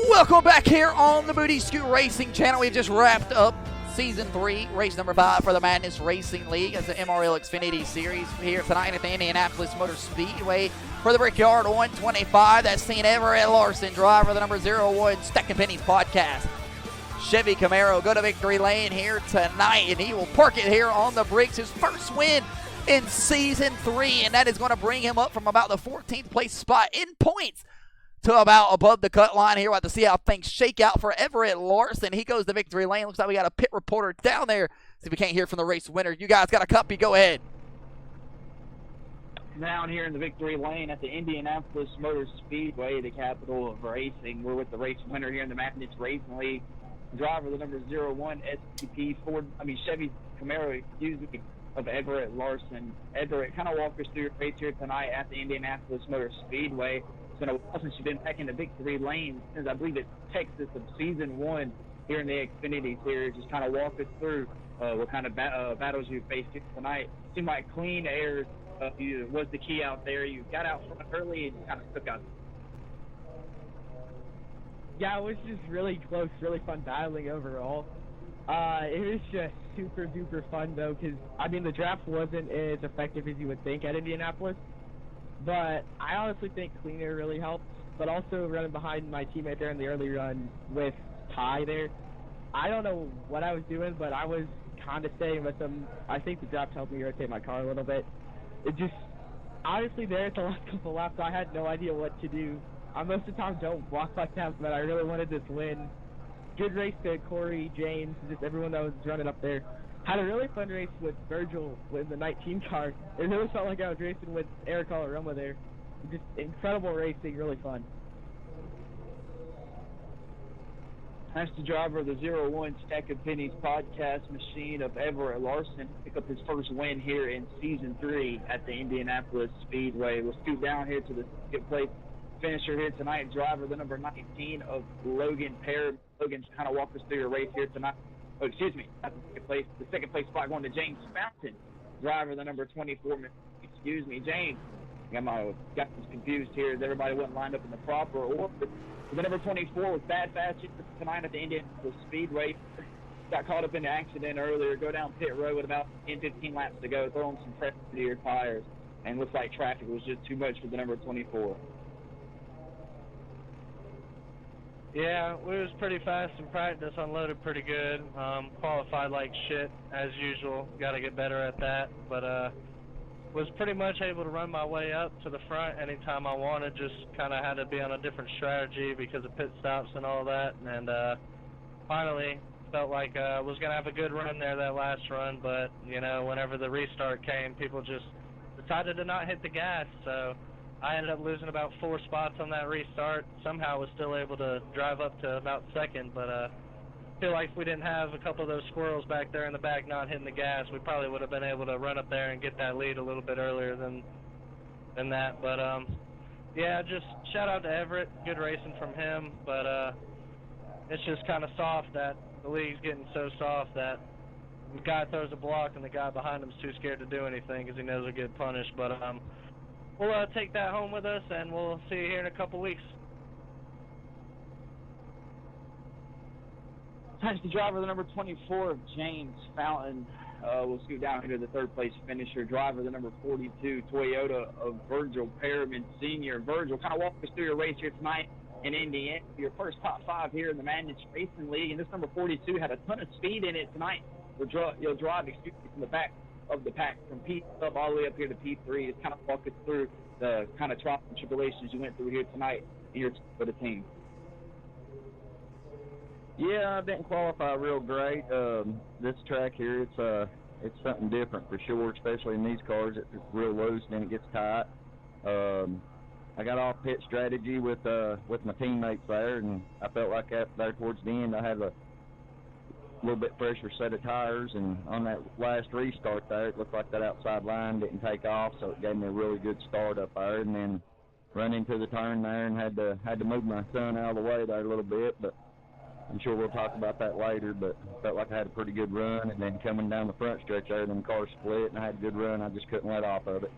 Welcome back here on the Booty Scoot Racing channel. We've just wrapped up Season 3, race number 5 for the Madness Racing League as the MRL Xfinity Series here tonight at the Indianapolis Motor Speedway for the Brickyard 125. That's seen Everett Larson, driver of the number 01 Stacking Pennies podcast. Chevy Camaro go to victory lane here tonight, and he will park it here on the bricks. His first win in Season 3, and that is going to bring him up from about the 14th place spot in points to about above the cut line here. We'll have to see how things shake out for Everett Larson. He goes to victory lane. Looks like we got a pit reporter down there. See if we can't hear from the race winner. You guys got a copy? Go ahead. Down here in the victory lane at the Indianapolis Motor Speedway, the capital of racing. We're with the race winner here in the Madness Racing League. Driver, the number 01 Chevy Camaro, of Everett Larson. Everett, kind of walk us through your race here tonight at the Indianapolis Motor Speedway. It's been a while since you've been back in the victory lane since I believe it's Texas of Season 1 here in the Xfinity Series. Just kind of walk us through what kind of battles you faced here tonight. Seemed like clean air was the key out there. You got out front early and kind of took out. Yeah, it was just really close, really fun battling overall. It was just super duper fun though, because the draft wasn't as effective as you would think at Indianapolis. But I honestly think clean air really helped. But also running behind my teammate there in the early run with Ty there, I don't know what I was doing, but I was kind of staying with him. I think the draft helped me rotate my car a little bit. It just, honestly, there at the last couple laps, I had no idea what to do. I most of the time don't walk like that, but I really wanted this win. Good race to Corey, James, just everyone that was running up there. Had a really fun race with Virgil with the 19 car. It really felt like I was racing with Eric Alaroma there. Just incredible racing, really fun. That's the driver of the 01 Stacking Pennies podcast machine of Everett Larson. Pick up his first win here in Season 3 at the Indianapolis Speedway. We'll scoot down here to the second place finisher here tonight, driver the number 19 of Logan Perry. Logan, kind of walk us through your race here tonight. oh, excuse me, the second place spot going to James Fountain, driver the number 24. Excuse me, James. Got this confused here as everybody wasn't lined up in the proper order. The number 24 was bad fast tonight at the Indianapolis Speedway. Got caught up in an accident earlier. Go down pit road with about 10, 15 laps to go, throwing some pressure to your tires. And looks like traffic was just too much for the number 24. Yeah, we was pretty fast in practice, unloaded pretty good. Qualified like shit, as usual. Got to get better at that. But was pretty much able to run my way up to the front anytime I wanted. Just kind of had to be on a different strategy because of pit stops and all that. And finally felt like I was going to have a good run there that last run. But, you know, whenever the restart came, people just decided to not hit the gas. So I ended up losing about 4 spots on that restart. Somehow was still able to drive up to about second, but I feel like if we didn't have a couple of those squirrels back there in the back not hitting the gas, we probably would have been able to run up there and get that lead a little bit earlier than that. But yeah, just shout out to Everett, good racing from him. But it's just kind of soft that the league's getting so soft that the guy throws a block and the guy behind him's too scared to do anything because he knows he'll get punished. But we'll take that home with us, and we'll see you here in a couple weeks. That's the driver, the number 24, James Fountain. We'll scoot down here to the third place finisher. Driver, the number 42, Toyota of Virgil Perriman Sr. Virgil, kind of walk us through your race here tonight in Indiana. Your first top 5 here in the Madness Racing League, and this number 42 had a ton of speed in it tonight. You'll drive, from the back of the pack from P up all the way up here to P3. Just kind of walk us through the kind of trials and tribulations you went through here tonight in your for the team. Yeah, I didn't qualify real great. This track here, it's something different for sure, especially in these cars. It's real loose and then it gets tight. I got off pit strategy with my teammates there, and I felt like that there towards the end I had a little bit fresher set of tires, and on that last restart there, it looked like that outside line didn't take off, so it gave me a really good start up there, and then run into the turn there and had to move my son out of the way there a little bit, but I'm sure we'll talk about that later. But felt like I had a pretty good run, and then coming down the front stretch there, them cars split, and I had a good run. I just couldn't let off of it.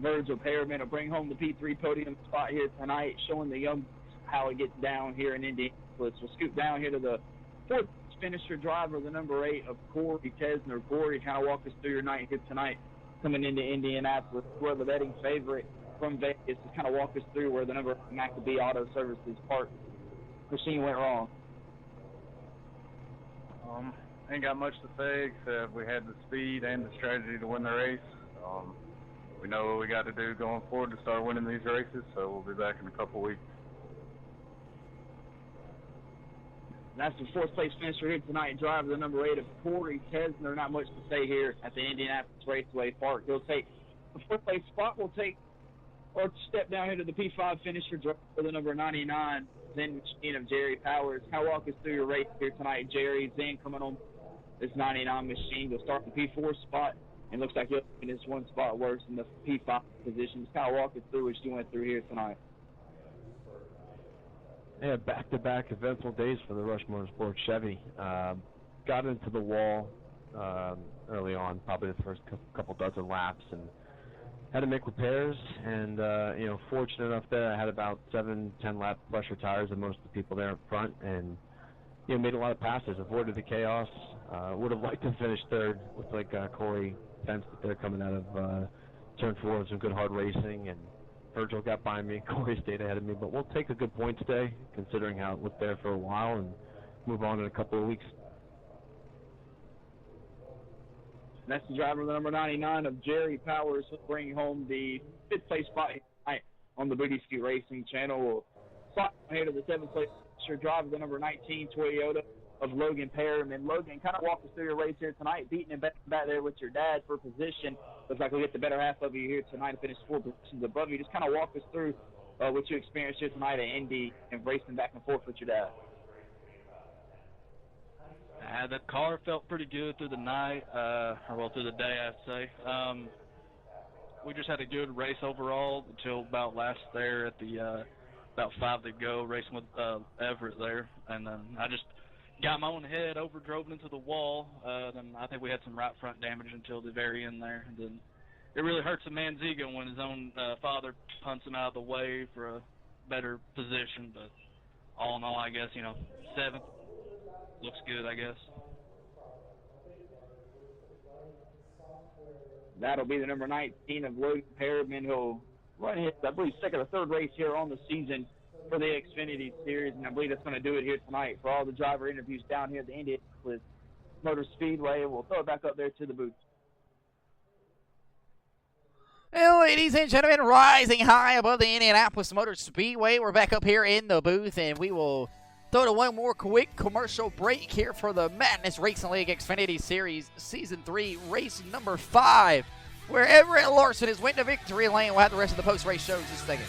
Virgil Perriman will bring home the P3 podium spot here tonight, showing the young how it gets down here in Indianapolis. We'll scoot down here to the fourth finisher, driver, the number 8 of Corey Tesner. Corey, kind of walk us through your night here tonight coming into Indianapolis. We're the betting favorite from Vegas. To kind of walk us through where the number McAbee Auto Services park machine went wrong. Ain't got much to say except we had the speed and the strategy to win the race. We know what we got to do going forward to start winning these races, so we'll be back in a couple weeks. That's the fourth place finisher here tonight, driver the number 8 of Corey Tesner. Not much to say here at the Indianapolis Raceway Park. He'll take the fourth place spot. We'll take or step down here to the P5 finisher, driver the number 99, Zen Machine of Jerry Powers. Kind of walk us through your race here tonight, Jerry. Zen coming on this 99 machine. You'll start the P4 spot, and looks like you'll in this one spot worse in the P5 position. Just kind of walk us through what you went through here tonight. Yeah, back-to-back eventful days for the Rush Motorsports Chevy. Got into the wall early on, probably the first couple dozen laps, and had to make repairs. And fortunate enough there, I had about 7-10 lap fresher tires than most of the people there up front, and made a lot of passes, avoided the chaos. Would have liked to finish third with Corey fenced it there coming out of turn 4 with some good hard racing, and Virgil got by me, Corey stayed ahead of me, but we'll take a good point today, considering how it looked there for a while, and move on in a couple of weeks. That's the driver, the number 99 of Jerry Powers, bringing home the fifth place spot tonight on the Booty Scoot Racing channel. We'll slide here to the seventh place driver, the number 19 Toyota of Logan Perriman. Logan, kind of walk us through your race here tonight, beating it back there with your dad for position. Looks like we'll get the better half of you here tonight to finish 4 positions above you. Just kind of walk us through what you experienced here tonight at Indy and racing back and forth with your dad. The car felt pretty good through the night, through the day, I'd say. We just had a good race overall until about last there at the about 5 to go, racing with Everett there, and then I just got my own head, overdrove into the wall. Then I think we had some right front damage until the very end there. And then it really hurts a man's ego when his own father punts him out of the way for a better position. But all in all, I guess, 7th looks good, I guess. That'll be the number 19 of Logan Perriman. He'll run his, I believe, second or third race here on the season for the Xfinity Series, and I believe that's going to do it here tonight for all the driver interviews down here at the Indianapolis Motor Speedway. We'll throw it back up there to the booth. Well, ladies and gentlemen, rising high above the Indianapolis Motor Speedway, we're back up here in the booth, and we will throw to one more quick commercial break here for the Madness Racing League Xfinity Series Season 3, race number 5, where Everett Larson has went to victory lane. We'll have the rest of the post-race shows in just a second.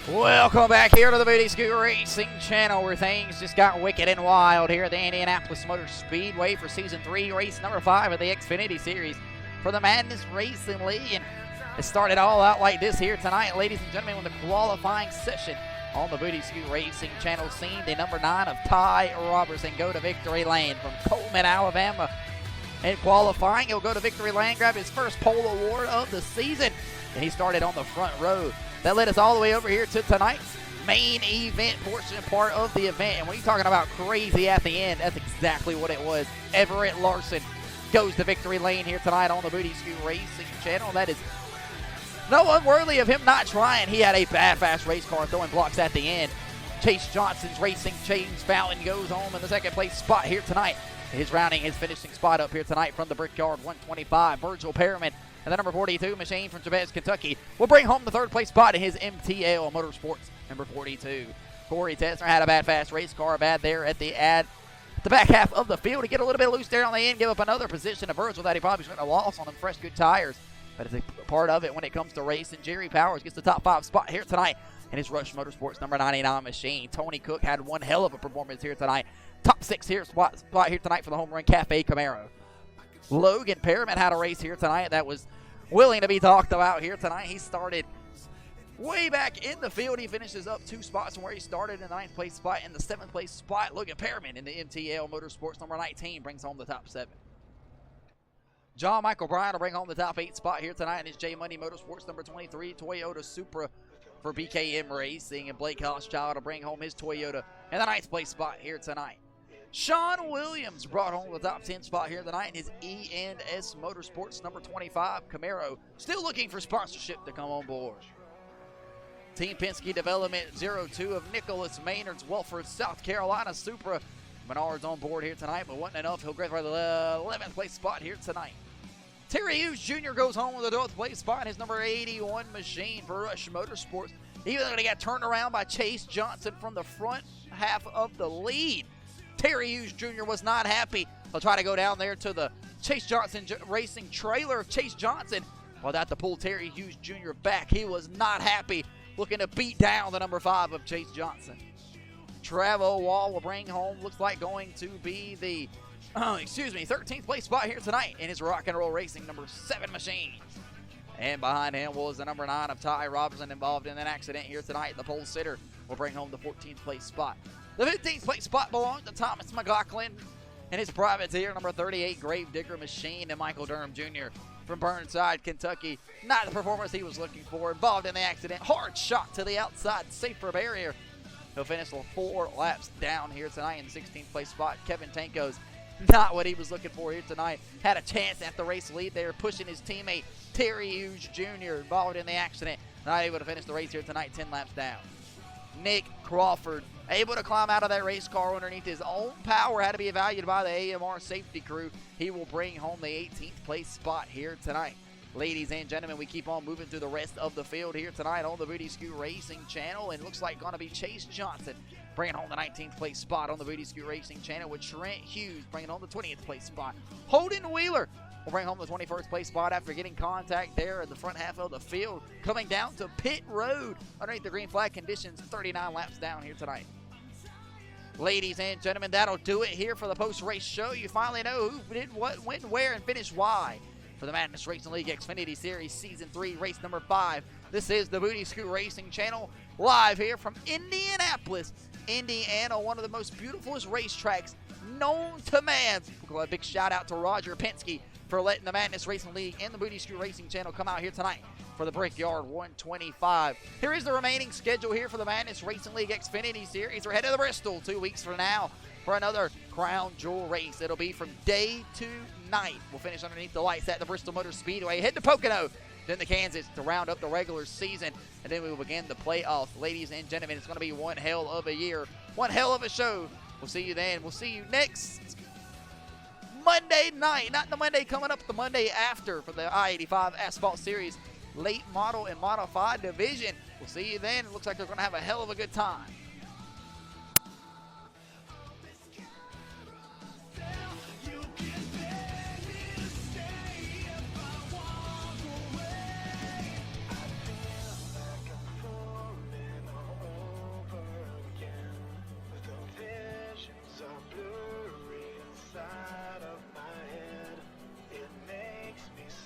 Welcome back here to the Booty Scoot Racing channel, where things just got wicked and wild here at the Indianapolis Motor Speedway for Season 3, race number 5 of the Xfinity Series for the Madness Racing League. And it started all out like this here tonight, ladies and gentlemen, with the qualifying session on the Booty Scoot Racing channel. Seen the number 9 of Ty Robertson go to victory lane from Coleman, Alabama. In qualifying, he'll go to victory lane, grab his first pole award of the season, and he started on the front row. That led us all the way over here to tonight's main event portion, part of the event. And when you're talking about crazy at the end, that's exactly what it was. Everett Larson goes to victory lane here tonight on the Booty Scoot Racing channel. That is no unworthy of him not trying. He had a bad, fast race car throwing blocks at the end. Chase Johnson's racing. James Fallon goes home in the second place spot here tonight. He's rounding his finishing spot up here tonight from the Brickyard 125. Virgil Perriman and the number 42 machine from Jabez, Kentucky, will bring home the third place spot in his MTL Motorsports number 42. Corey Tessner had a bad, fast race car, bad there at the back half of the field. To get a little bit loose there on the end, give up another position to Virgil that he probably shouldn't have lost on them fresh, good tires. But it's a part of it when it comes to racing. Jerry Powers gets the top 5 spot here tonight in his Rush Motorsports number 99 machine. Tony Cook had one hell of a performance here tonight. Top 6 here spot here tonight for the Home Run Cafe Camaro. Logan Perriman had a race here tonight that was willing to be talked about here tonight. He started way back in the field. He finishes up 2 spots from where he started in the 9th place spot. In the 7th place spot, Logan Perriman in the MTL Motorsports number 19 brings home the top 7. John Michael Bryan will bring home the top 8 spot here tonight in his J Money Motorsports number 23 Toyota Supra for BKM Racing. And Blake Hochschild will bring home his Toyota in the 9th place spot here tonight. Sean Williams brought home the top 10 spot here tonight in his E&S Motorsports number 25 Camaro. Still looking for sponsorship to come on board. Team Penske Development 02 of Nicholas Maynard's Welford, South Carolina Supra. Menard's on board here tonight, but wasn't enough. He'll grab the 11th place spot here tonight. Terry Hughes Jr. goes home with the 12th place spot in his number 81 machine for Rush Motorsports. Even though he got turned around by Chase Johnson from the front half of the lead. Terry Hughes Jr. was not happy. He'll try to go down there to the Chase Johnson Racing trailer of Chase Johnson. Well, that to pull Terry Hughes Jr. back. He was not happy, looking to beat down the number 5 of Chase Johnson. Travo Wall will bring home, looks like going to be the, 13th place spot here tonight in his Rock and Roll Racing number 7 machine. And behind him was the number 9 of Ty Robertson, involved in an accident here tonight. The pole sitter will bring home the 14th place spot. The 15th place spot belongs to Thomas McLaughlin and his privateer, number 38 Gravedigger machine, and Michael Durham Jr. from Burnside, Kentucky. Not the performance he was looking for. Involved in the accident. Hard shot to the outside, safer barrier. He'll finish 4 laps down here tonight in the 16th place spot. Kevin Tanko's not what he was looking for here tonight. Had a chance at the race lead there, pushing his teammate Terry Hughes Jr. involved in the accident. Not able to finish the race here tonight, 10 laps down. Nick Crawford, able to climb out of that race car underneath his own power. Had to be evaluated by the AMR safety crew. He will bring home the 18th place spot here tonight. Ladies and gentlemen, we keep on moving through the rest of the field here tonight on the Booty Scoot Racing channel. And looks like going to be Chase Johnson bringing home the 19th place spot on the Booty Scoot Racing channel, with Trent Hughes bringing home the 20th place spot. Holden Wheeler will bring home the 21st place spot after getting contact there at the front half of the field. Coming down to pit road underneath the green flag conditions, 39 laps down here tonight. Ladies and gentlemen, that'll do it here for the post-race show. You finally know who did what, when, where, and finished why for the Madness Racing League Xfinity Series Season 3, race number 5. This is the Booty Scoot Racing channel, live here from Indianapolis, Indiana, one of the most beautifulest racetracks known to man. A big shout out to Roger Penske for letting the Madness Racing League and the Booty Scoot Racing channel come out here tonight for the Brickyard 125. Here is the remaining schedule here for the Madness Racing League Xfinity Series. We're headed to Bristol 2 weeks from now for another crown jewel race. It'll be from day to night. We'll finish underneath the lights at the Bristol Motor Speedway. Head to Pocono, then to Kansas to round up the regular season, and then we will begin the playoffs. Ladies and gentlemen, it's going to be one hell of a year, one hell of a show. We'll see you then. We'll see you next Monday night, not the Monday coming up, the Monday after for the I-85 Asphalt Series late model and modified division. We'll see you then. It looks like they're going to have a hell of a good time.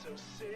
So sick.